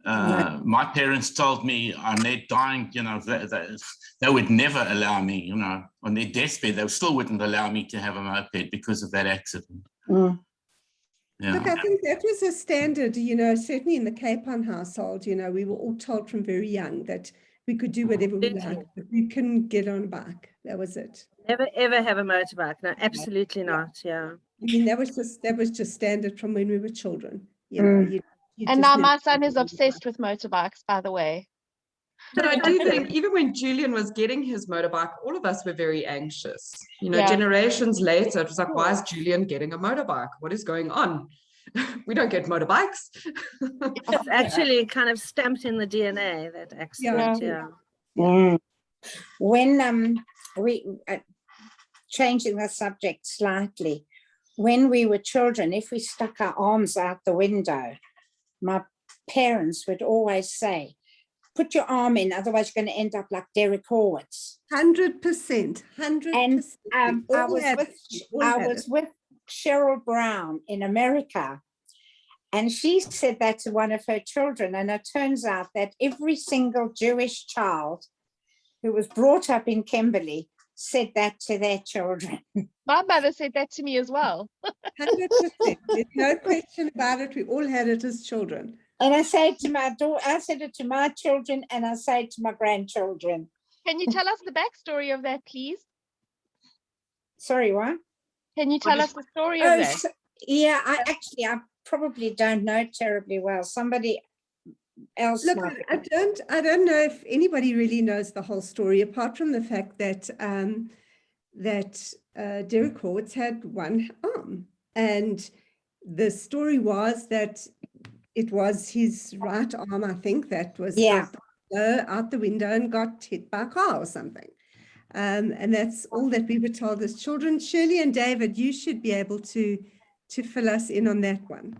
my parents told me on their dying, they would never allow me, on their deathbed, they still wouldn't allow me to have a moped because of that accident.
Mm.
Yeah.
Look, I think that was a standard, certainly in the Cape Town household, we were all told from very young that we could do whatever we liked, but we couldn't get on a bike. That was it.
Never ever have a motorbike. No, absolutely not. Yeah.
I mean, that was just standard from when we were children.
And now my son is obsessed with motorbikes, by the way.
But I do think even when Julian was getting his motorbike, all of us were very anxious.
Yeah.
Generations later, it was like, why is Julian getting a motorbike? What is going on? We don't get motorbikes.
It's actually kind of stamped in the DNA, that accident. Yeah.
Mm. When we changing the subject slightly, when we were children, if we stuck our arms out the window, my parents would always say, put your arm in, otherwise you're going to end up like Derek Horowitz.
100%. 100%.
And I was with Cheryl Brown in America, and she said that to one of her children, and it turns out that every single Jewish child who was brought up in Kimberley said that to their children.
My mother said that to me as well.
100%. There's no question about it. We all had it as children.
And I say to my daughter, I said it to my children, and I say it to my grandchildren.
Can you tell us the backstory of that, please?
Sorry, what?
Can you tell us the story of that?
Yeah, I probably don't know terribly well. Somebody else.
Look, I don't know if anybody really knows the whole story, apart from the fact that Derek Horowitz had one arm, and the story was that it was his right arm, I think, that was out the window and got hit by a car or something. And that's all that we were told as children. Shirley and David, you should be able to fill us in on that one.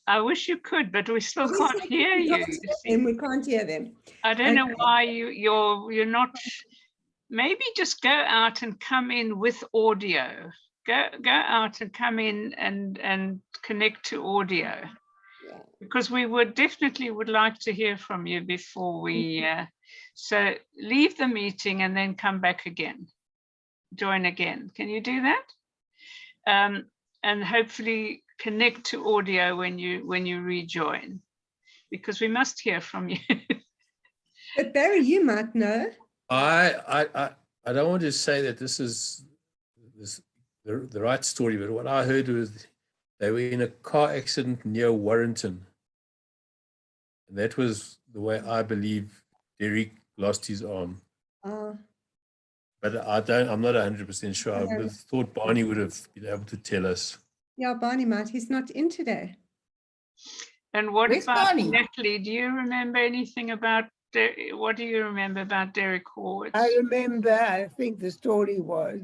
I wish you could, but we still can't hear you.
And we can't hear them.
I don't know why you're not. Maybe just go out and come in with audio. Go out and come in and connect to audio, because we would like to hear from you before we. So leave the meeting and then come back again. Join again. Can you do that? And hopefully connect to audio when you rejoin, because we must hear from you.
But Barry, you might know.
I don't want to say that this is the right story, but what I heard was they were in a car accident near Warrington, and that was the way I believe Derek lost his arm. But I'm not 100% sure. I would have thought Barney would have been able to tell us.
Yeah, Barney might. He's not in today.
And what
Where's
about
Barney?
Natalie? Do you remember anything about what do you remember about Derek Horowitz?
I remember, I think the story was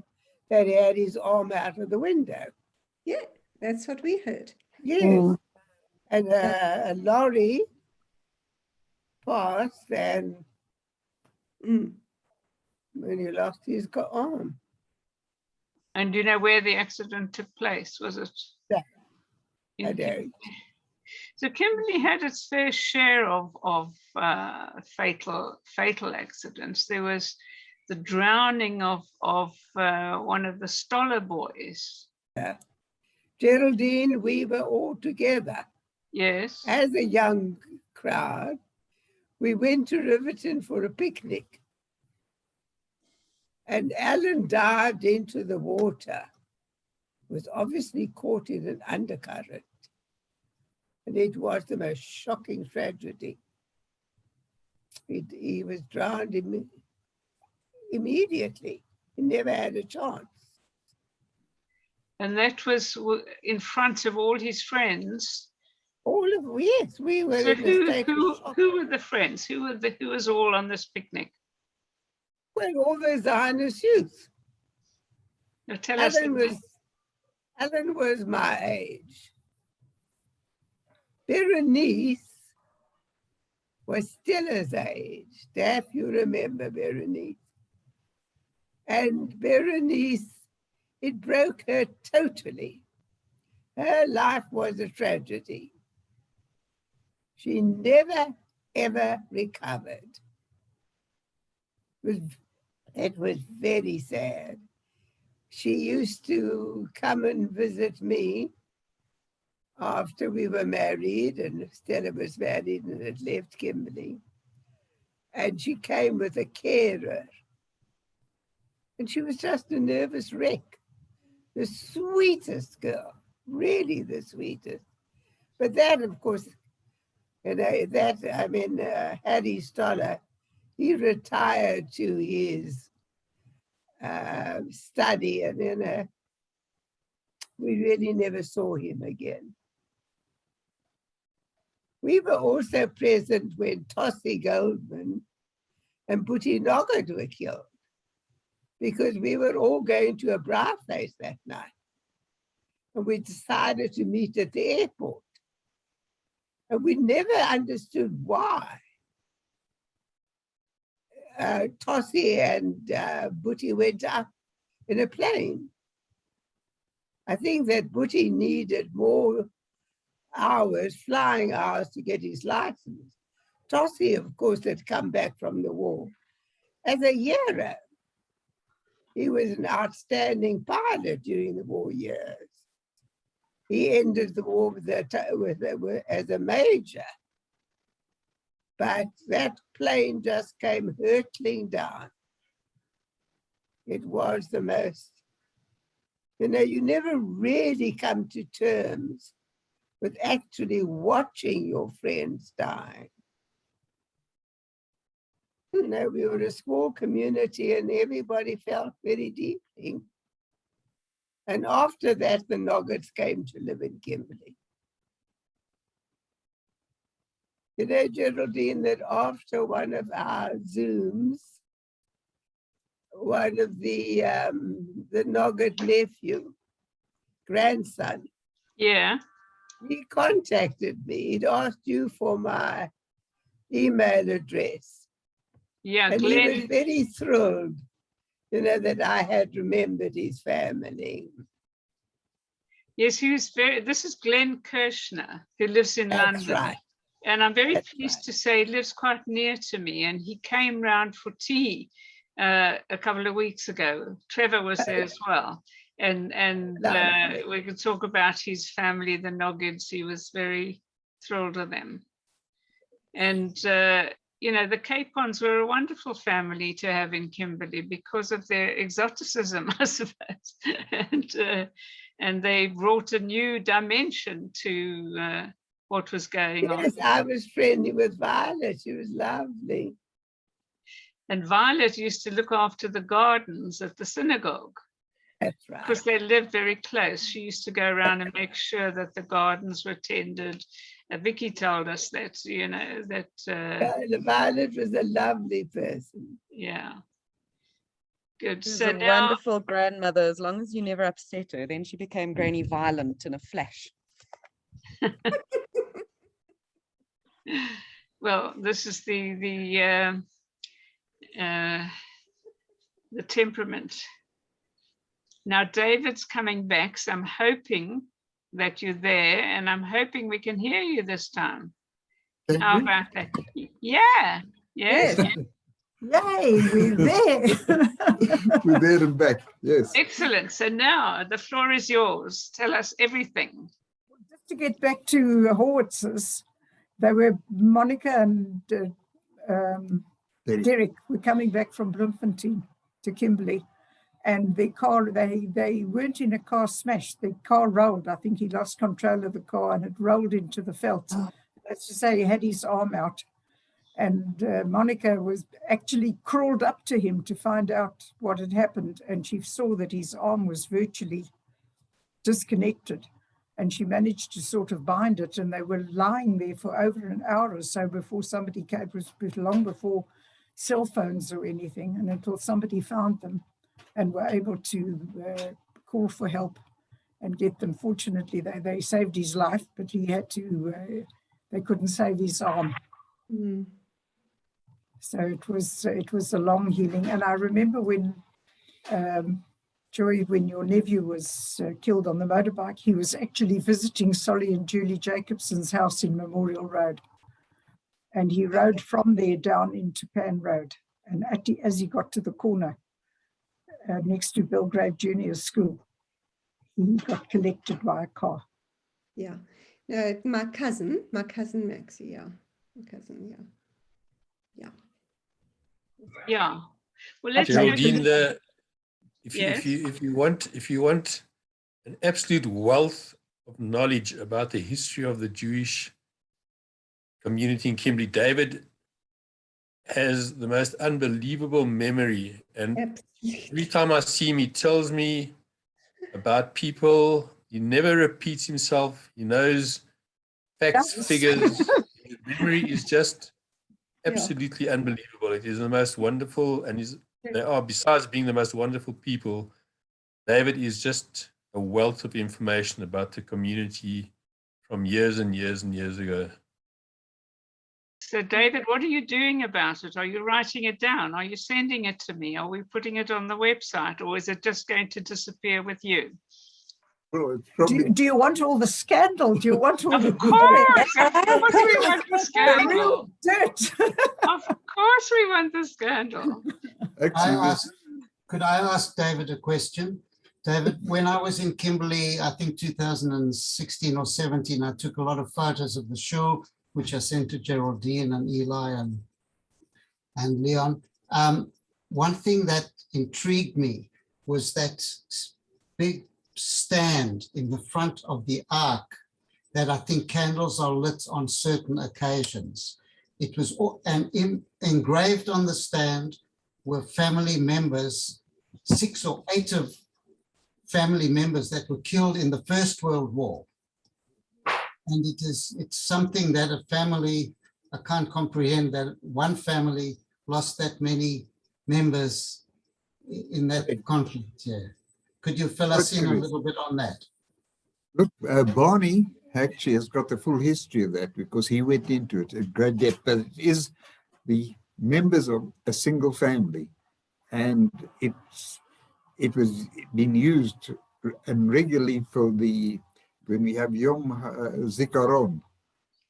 that he had his arm out of the window.
Yeah, that's what we heard.
Yes. And a lorry passed, and when he lost his arm.
And do you know where the accident took place? Was it?
Yeah, I don't.
So Kimberley had its fair share of fatal accidents. There was the drowning of one of the Stoller boys.
Yeah. Geraldine, we were all together.
Yes.
As a young crowd, we went to Riverton for a picnic. And Alan dived into the water, was obviously caught in an undercurrent. And it was the most shocking tragedy. He was drowned immediately. He never had a chance.
And that was in front of all his friends.
Yes, we were.
So who were the friends? Who was all on this picnic?
Well, all those Zionist youth.
Now tell us.
Alan was my age. Berenice was Stella's age. Daff, you remember Berenice. And Berenice, it broke her totally. Her life was a tragedy. She never, ever recovered. It was very sad. She used to come and visit me after we were married, and Stella was married and had left Kimberley. And she came with a carer. And she was just a nervous wreck. The sweetest girl, really the sweetest. But that, of course, Harry Stoller, he retired to his study, and then we really never saw him again. We were also present when Tossie Goldman and Butty Noggart were killed, because we were all going to a bra face that night. And we decided to meet at the airport. And we never understood why. Tossie and Butty went up in a plane. I think that Butty needed more hours, flying hours, to get his license. Tossie, of course, had come back from the war as a hero. He was an outstanding pilot during the war years. He ended the war as a major. But that plane just came hurtling down. It was the most, you never really come to terms with actually watching your friends die. We were a small community and everybody felt very deeply. And after that, the Noggarts came to live in Kimberley. Geraldine, that after one of our Zooms, one of the Noggart nephew, grandson,
yeah,
he contacted me. He'd asked you for my email address.
Yeah,
and
Glenn.
he was very thrilled, that I had remembered his family.
Yes, this is Glenn Kirshner, who lives in
That's
London.
right.
And I'm very pleased to say he lives quite near to me, and he came round for tea a couple of weeks ago. Trevor was there as well. And we could talk about his family, the Noggarts. He was very thrilled with them. And the Capons were a wonderful family to have in Kimberley because of their exoticism, I suppose. And they brought a new dimension to what was going on.
Yes, I was friendly with Violet. She was lovely.
And Violet used to look after the gardens at the synagogue.
That's right.
Because they lived very close. She used to go around and make sure that the gardens were tended. Vicky told us that,
Violet was a lovely person.
Yeah. Good.
She was
So
a wonderful grandmother, as long as you never upset her. Then she became Granny Violent in a flash.
Well, this is the temperament. Now David's coming back, so I'm hoping that you're there, and I'm hoping we can hear you this time. How about that? Yeah. Yes.
Yay, we're there.
We're there and back. Yes.
Excellent. So now the floor is yours. Tell us everything.
Just to get back to Howitz's, they were Monica and Derek were coming back from Bloemfontein to Kimberley, and the car, they weren't in a car smash. The car rolled. I think he lost control of the car and it rolled into the veld. That's to say, he had his arm out. And Monica was actually crawled up to him to find out what had happened. And she saw that his arm was virtually disconnected. And she managed to sort of bind it. And they were lying there for over an hour or so before somebody came. It was long before cell phones or anything. And until somebody found them and were able to call for help and get them. Fortunately, they saved his life, but he had to they couldn't save his arm. So it was a long healing. And I remember when Joy, when your nephew was killed on the motorbike, he was actually visiting Solly and Julie Jacobson's house in Memorial Road. And he rode from there down into Pan Road. And as he got to the corner next to Belgrave Junior School, he got collected by a car.
Yeah. No, my cousin Maxie, yeah. My cousin, yeah.
Yeah. Well, let's
Geraldine,
go.
if you want an absolute wealth of knowledge about the history of the Jewish community in Kimberley, David has the most unbelievable memory, and every time I see him, he tells me about people. He never repeats himself. He knows facts, figures. His memory is just absolutely unbelievable. It is the most wonderful, and they are, besides being the most wonderful people, David is just a wealth of information about the community from years and years and years ago.
So, David, what are you doing about it? Are you writing it down? Are you sending it to me? Are we putting it on the website, or is it just going to disappear with you?
Well, it's probably...
Do you want all the scandal? Do you want all the
Of course we want the scandal. Of course we want the scandal.
Could I ask David a question? David, when I was in Kimberley, I think 2016 or 17, I took a lot of photos of the show, which I sent to Geraldine and Eli and Leon. One thing that intrigued me was that big stand in the front of the ark that I think candles are lit on certain occasions. It was, and engraved on the stand were family members, 6 or 8 of family members that were killed in the First World War. And it's something that a family, I can't comprehend that one family lost that many members in that conflict. Yeah. Could you fill us in a little bit on that?
Look, Barney actually has got the full history of that because he went into it at great depth, but it is the members of a single family, and it was being used and regularly for when we have Yom Zikaron,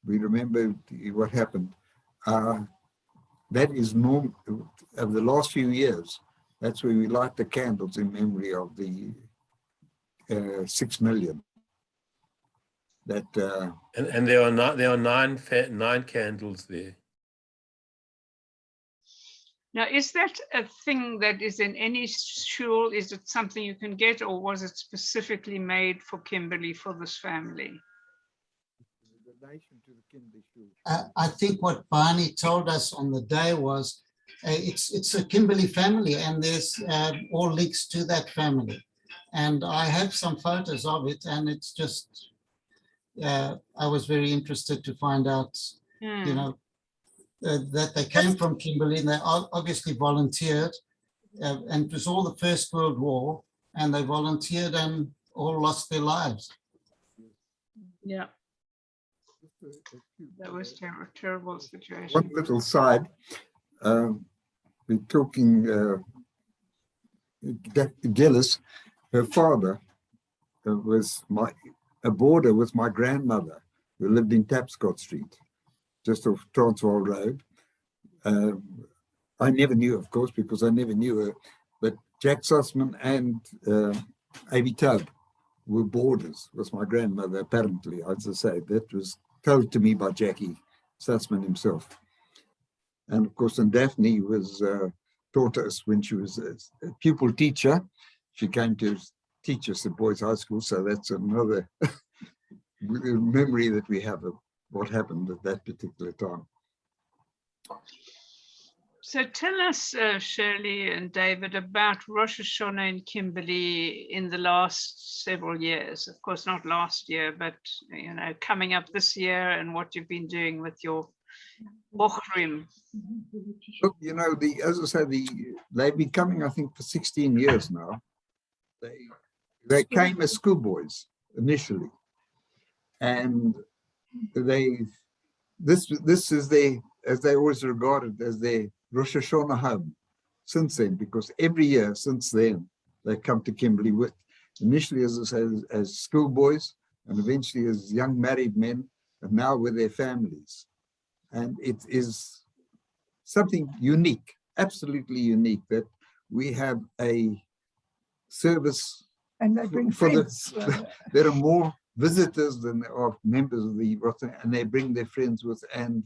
we remember what happened. That is norm of the last few years. That's where we light the candles in memory of the 6 million. That
and there are nine candles there.
Now, is that a thing that is in any shul? Is it something you can get, or was it specifically made for Kimberley for this family?
I think what Barney told us on the day was it's a Kimberley family, and there's all links to that family. And I have some photos of it, and it's just, I was very interested to find out, you know, that they came from Kimberley, and they obviously volunteered, and it was all the First World War, and they volunteered and all lost their lives.
Yeah. That was a terrible situation.
One little side, we're talking, Gillis, her father was a boarder with my grandmother, who lived in Tapscott Street, just off Transvaal Road. I never knew, of course, because I never knew her, but Jack Sussman and A.B. Taub were boarders with my grandmother, apparently. As I say, that was told to me by Jackie Sussman himself. And of course, and Daphne was taught us when she was a pupil teacher. She came to teach us at Boys High School, so that's another memory that we have of what happened at that particular time.
So tell us, Shirley and David, about Rosh Hashanah in Kimberley in the last several years. Of course, not last year, but you know, coming up this year, and what you've been doing with your Bochrim.
Look, you know, as I say, they've been coming, I think, for 16 years now. They came as schoolboys initially, and they this is as they always regarded as their Rosh Hashanah home since then, because every year since then they come to Kimberley with initially as schoolboys and eventually as young married men, and now with their families. And it is something unique, absolutely unique, that we have a service
and they bring
for
friends.
there are more visitors than there are members of the Rotterdam, and they bring their friends with, and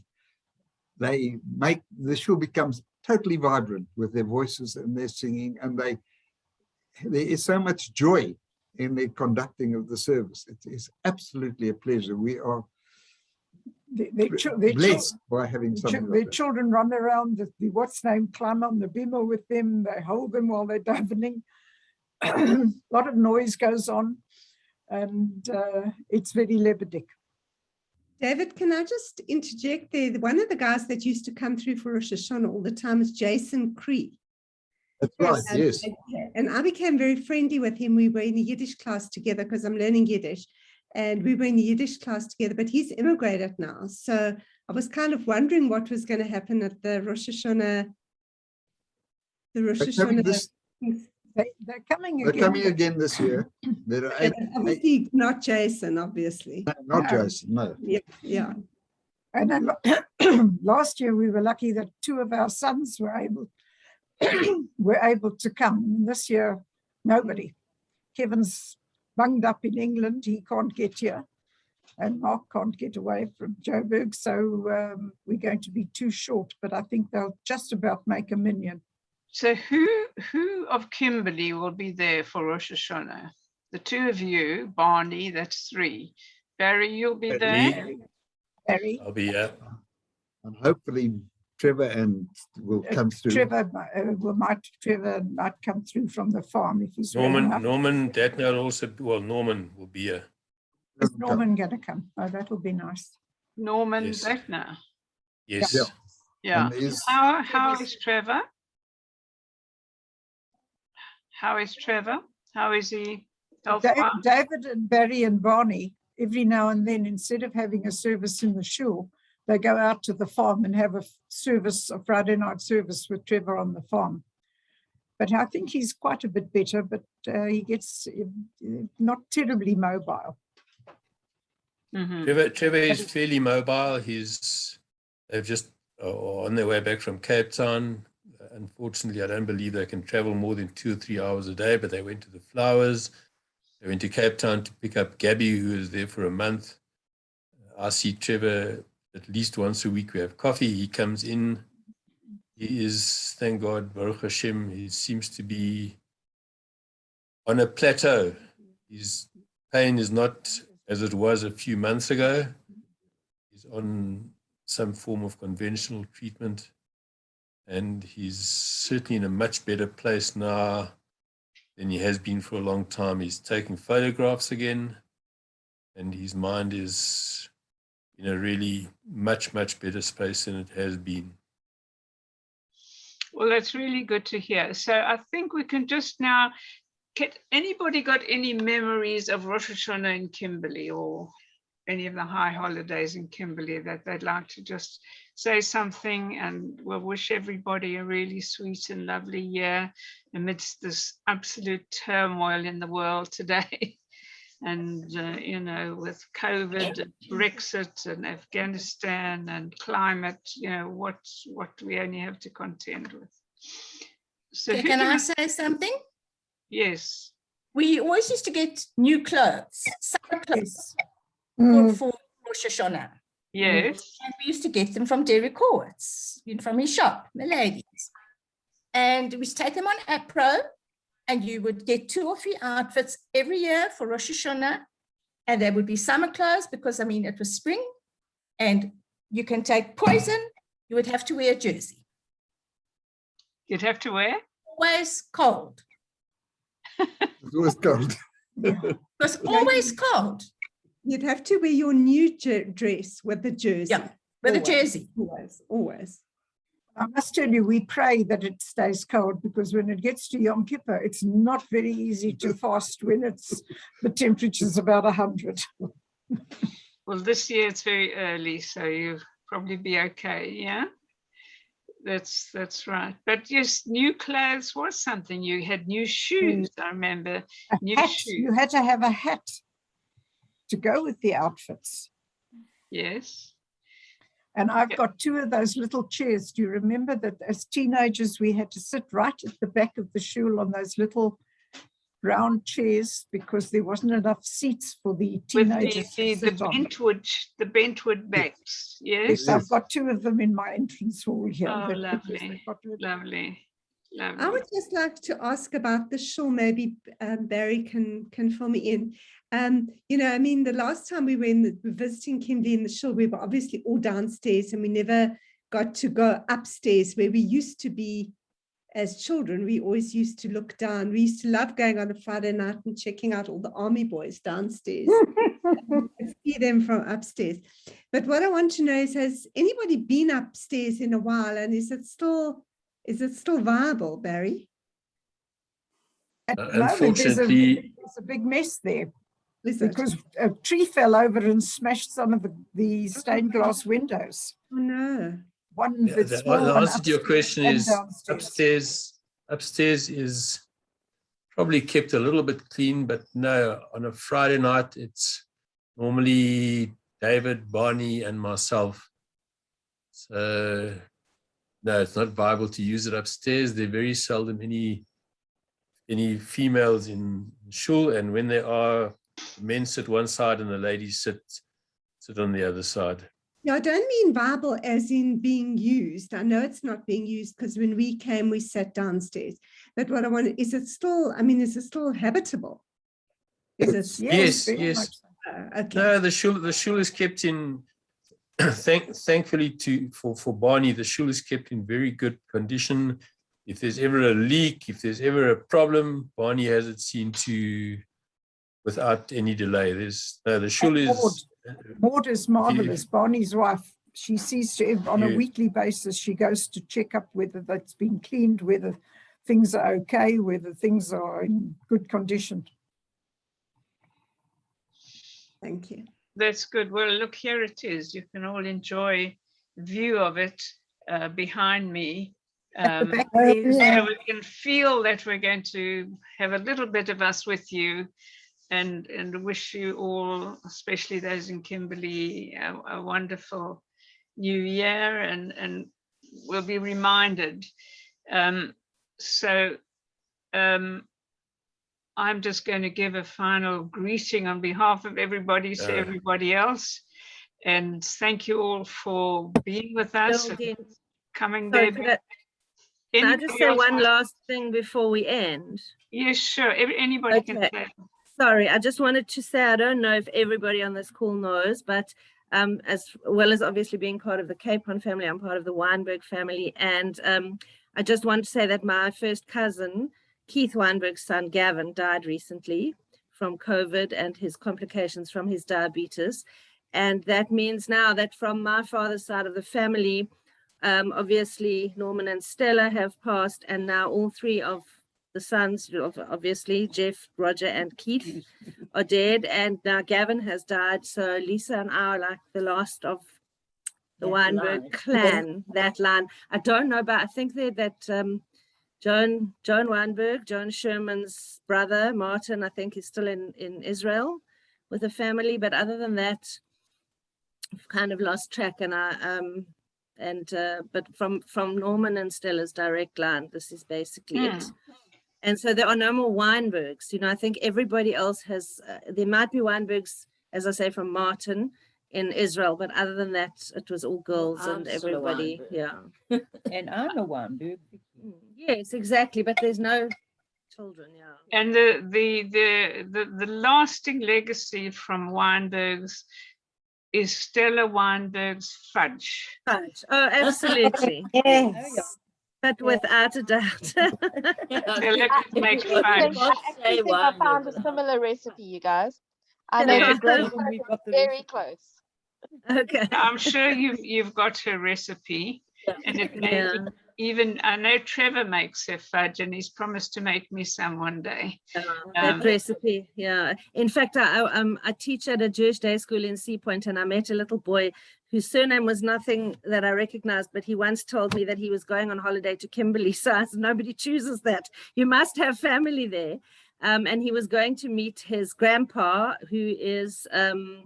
they make the show becomes totally vibrant with their voices and their singing, and there is so much joy in the conducting of the service. It is absolutely a pleasure. We are blessed by having something
Their
like that.
children run around, the what's name, climb on the bimmer with them, they hold them while they're davening. A lot of noise goes on, and it's very lebendig.
David, can I just interject there? One of the guys that used to come through for Rosh Hashanah all the time is Jason Cree.
That's right, yes.
And I became very friendly with him. We were in a Yiddish class together because I'm learning Yiddish. And we were in the Yiddish class together, but he's immigrated now. So I was kind of wondering what was going to happen at the Rosh Hashanah.
They're coming again.
They're coming again this year. There are eight,
obviously not Jason, obviously.
not Jason, no.
Yeah, yeah.
And then last year we were lucky that 2 of our sons were able to come. And this year, nobody. Kevin's bunged up in England. He can't get here. And Mark can't get away from Joburg. So we're going to be too short, but I think they'll just about make a million.
So who of Kimberley will be there for Rosh Hashanah? The 2 of you, Barney, that's 3. Barry, you'll be there?
Barry.
I'll be here.
And hopefully Trevor will come through.
Trevor might come through from the farm if he's
Norman Datner also, well, Norman will be here.
Is Norman going to come? Oh, that will be nice.
Norman Datner.
Yes.
Yeah. How is Trevor? How is Trevor? How is he?
David and Barry and Barney, every now and then, instead of having a service in the shul, they go out to the farm and have a Friday night service with Trevor on the farm. But I think he's quite a bit better, but he gets not terribly mobile.
Mm-hmm.
Trevor is fairly mobile. They've just on their way back from Cape Town. Unfortunately, I don't believe they can travel more than 2 or 3 hours a day, but they went to the Flowers. They went to Cape Town to pick up Gabby, who was there for a month. I see Trevor at least once a week. We have coffee. He comes in. He is, thank God, Baruch Hashem, he seems to be on a plateau. His pain is not as it was a few months ago. He's on some form of conventional treatment. And he's certainly in a much better place now than he has been for a long time. He's taking photographs again, and his mind is in a really much, much better space than it has been.
Well, that's really good to hear. So I think we can just now anybody got any memories of Rosh Hashanah in Kimberley or any of the high holidays in Kimberley that they'd like to just say something, and we'll wish everybody a really sweet and lovely year amidst this absolute turmoil in the world today. And, you know, with COVID and Brexit and Afghanistan and climate, you know, what we only have to contend with. So
okay, can I say something?
Yes.
We always used to get new clothes, summer clothes for Rosh Hashanah.
Yes.
And we used to get them from Derek Horwitz, from his shop, the ladies. And we used to take them on Apro, and you would get 2 or 3 outfits every year for Rosh Hashanah. And they would be summer clothes because, I mean, it was spring. And you can take poison, you would have to wear a jersey.
You'd have to wear?
Always cold.
It's always cold.
It was always cold.
You'd have to wear your new dress with the jersey.
Yeah, with a jersey.
Always, always.
I must tell you, we pray that it stays cold, because when it gets to Yom Kippur, it's not very easy to fast when the temperature's about 100.
Well, this year it's very early, so probably be okay. Yeah, that's right. But yes, new clothes was something. You had new shoes. I remember new
Hat.
shoes.
You had to have a hat to go with the outfits.
Yes.
And I've got two of those little chairs. Do you remember that as teenagers, we had to sit right at the back of the shul on those little round chairs because there wasn't enough seats for the teenagers to sit on.
The bentwood backs. Yes.
Yes, I've got two of them in my entrance hall here.
Oh,
They're
lovely, lovely.
I would just like to ask about the shul. Maybe Barry can fill me in. You know, I mean, the last time we were visiting Kimberley in the shul, we were obviously all downstairs and we never got to go upstairs where we used to be as children. We always used to look down. We used to love going on a Friday night and checking out all the army boys downstairs and see them from upstairs. But what I want to know is, has anybody been upstairs in a while, and is it still viable, Barry?
At the moment,
Unfortunately,
there's a big mess there because a tree fell over and smashed some of the stained glass windows.
Oh no!
The answer to your question is upstairs is probably kept a little bit clean, but no, on a Friday night, it's normally David, Barney, and myself. So no, it's not viable to use it upstairs. There are very seldom any females in shul, and when there are, men sit one side and the ladies sit on the other side.
Yeah, I don't mean viable as in being used. I know it's not being used because when we came, we sat downstairs. But what I want is it still habitable? Is it?
Yes.
Okay.
No, the shul is kept in. Thankfully, for Barney, the shul is kept in very good condition. If there's ever a leak, if there's ever a problem, Barney has it seen to without any delay. The shul is.
Maud is marvelous. Barney's wife. She sees to on a weekly basis. She goes to check up whether that's been cleaned, whether things are okay, whether things are in good condition.
Thank you.
That's good. Well, look, here it is. You can all enjoy view of it behind me. So we can feel that we're going to have a little bit of us with you, and wish you all, especially those in Kimberley, a wonderful new year, and we'll be reminded. I'm just going to give a final greeting on behalf of everybody to everybody else, and thank you all for being with us, and coming there.
Can I just say one last thing before we end?
Yes, sure. Anybody can say.
Sorry, I just wanted to say, I don't know if everybody on this call knows, but as well as obviously being part of the Capon family, I'm part of the Weinberg family. And I just want to say that my first cousin, Keith Weinberg's son, Gavin, died recently from COVID and his complications from his diabetes. And that means now that from my father's side of the family, obviously Norman and Stella have passed, and now all three of the sons, obviously Jeff, Roger, and Keith, are dead, and now Gavin has died. So Lisa and I are like the last of the Weinberg clan. That line, I don't know, but I think that Joan Weinberg, Joan Sherman's brother Martin, I think is still in Israel with the family. But other than that, I've kind of lost track, and but from Norman and Stella's direct line, this is basically it. And so there are no more Weinbergs. You know, I think everybody else has, there might be Weinbergs, as I say, from Martin in Israel, but other than that, it was all girls and everybody. Yeah.
And I'm a Weinberg.
Yes, exactly. But there's no children. Yeah.
And the lasting legacy from Weinbergs is Stella Weinberg's fudge.
Fudge. Oh, absolutely.
Yes.
But without a doubt.
I think
I found a similar recipe, you guys. I know the very close.
Okay.
I'm sure you've got her recipe, and it may be even, I know Trevor makes her fudge, and he's promised to make me some one day.
That recipe, yeah. In fact, I teach at a Jewish day school in Sea Point, and I met a little boy whose surname was nothing that I recognized, but he once told me that he was going on holiday to Kimberley. So I said, nobody chooses that. You must have family there. And he was going to meet his grandpa, who is Bayer,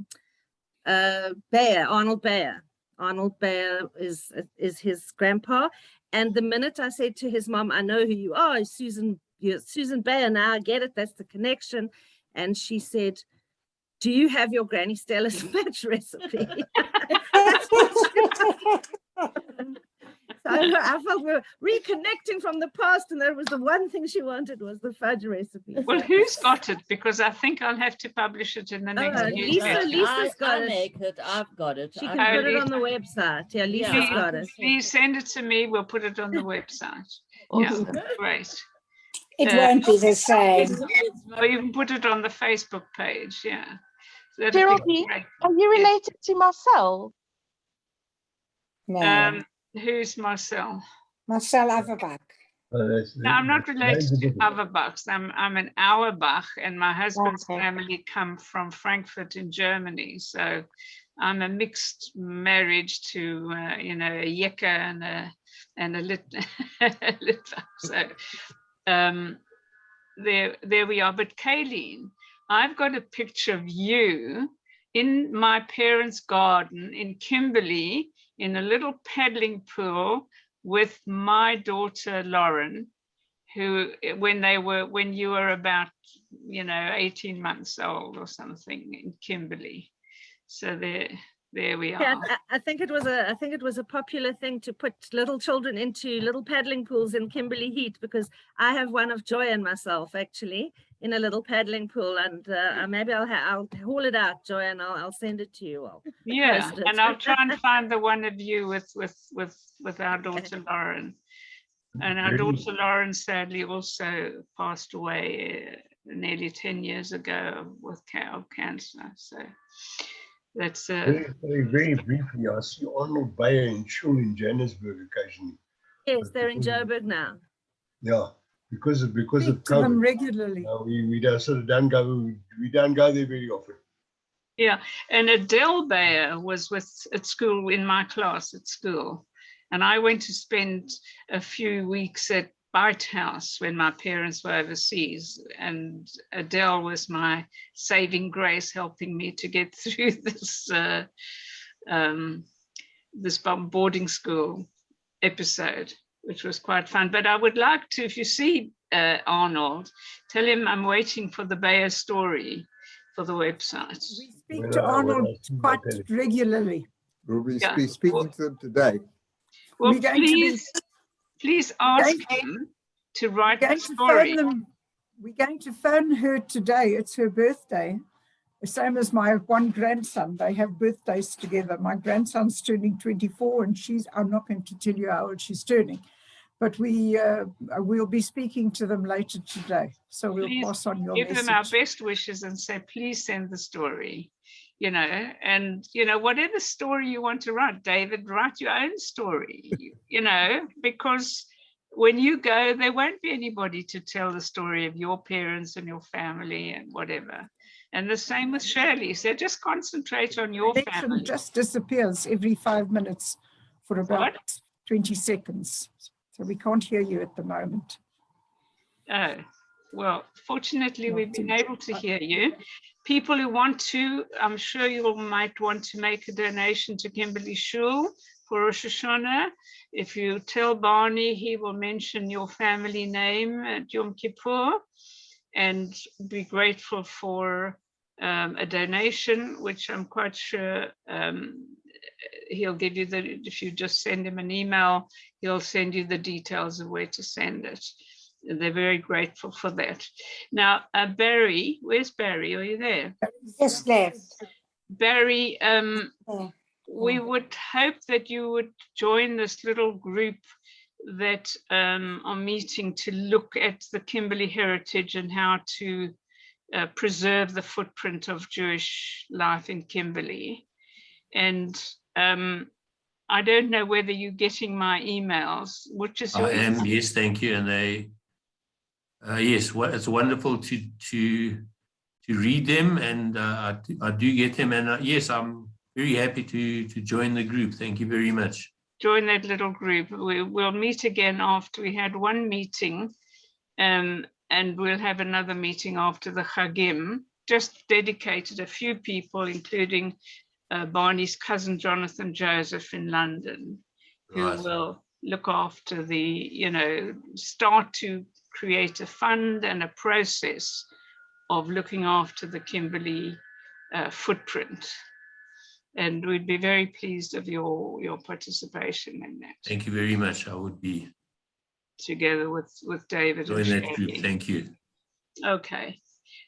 Arnold Bayer. Arnold Bayer is his grandpa. And the minute I said to his mom, I know who you are, Susan, you're Susan Bayer. Now I get it. That's the connection. And she said, do you have your Granny Stella's match recipe? So I felt we were reconnecting from the past, and that was the one thing she wanted, was the fudge recipe.
Well, who's got it? Because I think I'll have to publish it in the next newsletter.
Lisa's got
I
it.
make it. I've got it.
She can put it on the website. Yeah, Lisa's got it.
Please send it to me. We'll put it on the website. Yeah, great.
It won't be the same.
Or you can put it on the Facebook page. Yeah. So
Geraldine, are you related to Marcel?
No.
Who's Marcel?
Marcel Averbach.
No, I'm not related to Averbachs. I'm an Auerbach, and my husband's family come from Frankfurt in Germany. So I'm a mixed marriage to, you know, a Jekke and a Litvak. So there we are. But Kayleen, I've got a picture of you in my parents' garden in Kimberley, in a little paddling pool with my daughter Lauren, who when you were about, you know, 18 months old or something, in Kimberley. So there we are.
Yeah, I think it was a popular thing to put little children into little paddling pools in Kimberley Heat, because I have one of Joy and myself actually in a little paddling pool, and maybe I'll haul it out, Joy, and I'll send it to you all.
Yeah, and I'll try and find the one of you with our daughter Lauren. And our daughter Lauren sadly also passed away nearly 10 years ago with cancer. So that's
very briefly. I see Arnold Bayer in Schule in Johannesburg occasionally.
Yes, they're in Joburg now.
Yeah, because of COVID.
Them regularly.
We don't go there very often.
Yeah, and Adele Bayer was at school, in my class at school, and I went to spend a few weeks at Bite House when my parents were overseas, and Adele was my saving grace, helping me to get through this this boarding school episode, which was quite fun. But I would like to, if you see Arnold, tell him I'm waiting for the Bayer story for the website.
We speak to Arnold quite regularly.
We'll be speaking to them today.
Well, please ask him to write the story.
We're going to phone her today. It's her birthday. The same as my one grandson. They have birthdays together. My grandson's turning 24, and I'm not going to tell you how old she's turning, but we'll be speaking to them later today. So we'll pass on your message.
Give them our best wishes and say, please send the story, you know, and, you know, whatever story you want to write, David, write your own story, you know, because when you go, there won't be anybody to tell the story of your parents and your family and whatever. And the same with Shirley. So just concentrate on your family.
Just disappears every 5 minutes for about 20 seconds. So we can't hear you at the moment.
Oh, well, fortunately, we've been able to hear you. People who want to, I'm sure you might want to make a donation to Kimberley Shul for Rosh Hashanah. If you tell Barney, he will mention your family name at Yom Kippur and be grateful for a donation, which I'm quite sure he'll give you if you just send him an email, he'll send you the details of where to send it. They're very grateful for that. Now, Barry, where's Barry? Are you there?
Just left.
Barry, we would hope that you would join this little group that are meeting to look at the Kimberley heritage and how to preserve the footprint of Jewish life in Kimberley. And I don't know whether you're getting my emails, which is
I am, yes, thank you. And they, yes, it's wonderful to read them, and I do get them. And yes, I'm very happy to join the group. Thank you very much.
Join that little group. We'll meet again after we had one meeting, and we'll have another meeting after the Chagim, just dedicated a few people, including Barney's cousin, Jonathan Joseph in London, who will look after start to create a fund and a process of looking after the Kimberley footprint. And we'd be very pleased of your participation in that.
Thank you very much. I would be.
Together with David.
Join that group. Thank you.
Okay,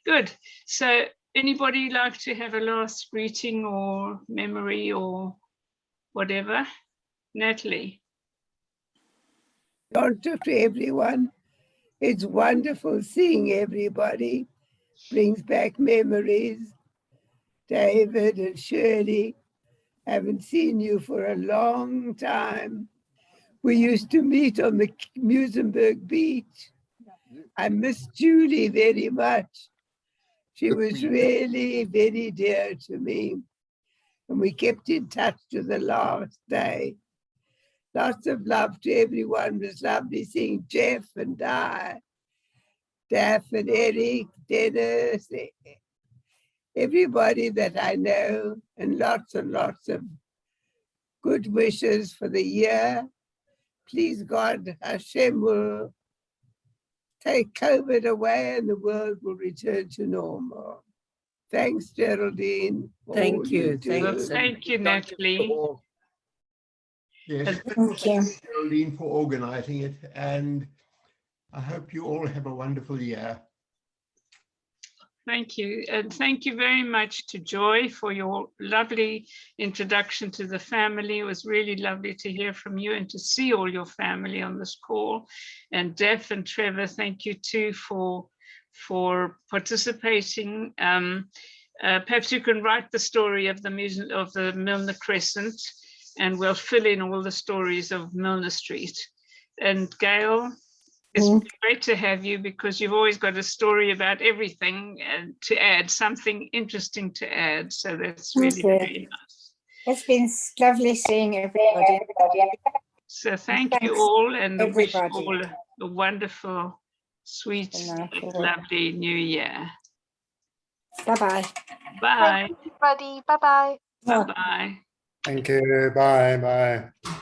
good. So anybody like to have a last greeting or memory or whatever? Natalie.
Doctor to everyone. It's wonderful seeing everybody. Brings back memories. David and Shirley, haven't seen you for a long time. We used to meet on the Musenberg beach. I miss Julie very much. She was really very dear to me. And we kept in touch to the last day. Lots of love to everyone. It was lovely seeing Jeff and Di, Daff and Eric, Dennis, everybody that I know, and lots of good wishes for the year. Please God, Hashem will take COVID away and the world will return to normal. Thanks, Geraldine.
Thank you.
Thank you, Natalie.
Yes, thank you, Geraldine, for organizing it. And I hope you all have a wonderful year.
Thank you. And thank you very much to Joy for your lovely introduction to the family. It was really lovely to hear from you and to see all your family on this call. And Def and Trevor, thank you too for participating. Perhaps you can write the story of the Milner Crescent, and we'll fill in all the stories of Milner Street. And Gail, it's great to have you because you've always got a story about everything and to add, something interesting to add. So that's really, really nice.
It's been lovely seeing everybody.
So thank you all, and I wish you all a wonderful, sweet, lovely new year.
Bye-bye.
Bye.
Thank you, everybody. Bye-bye.
Bye-bye.
Thank you. Bye. Bye.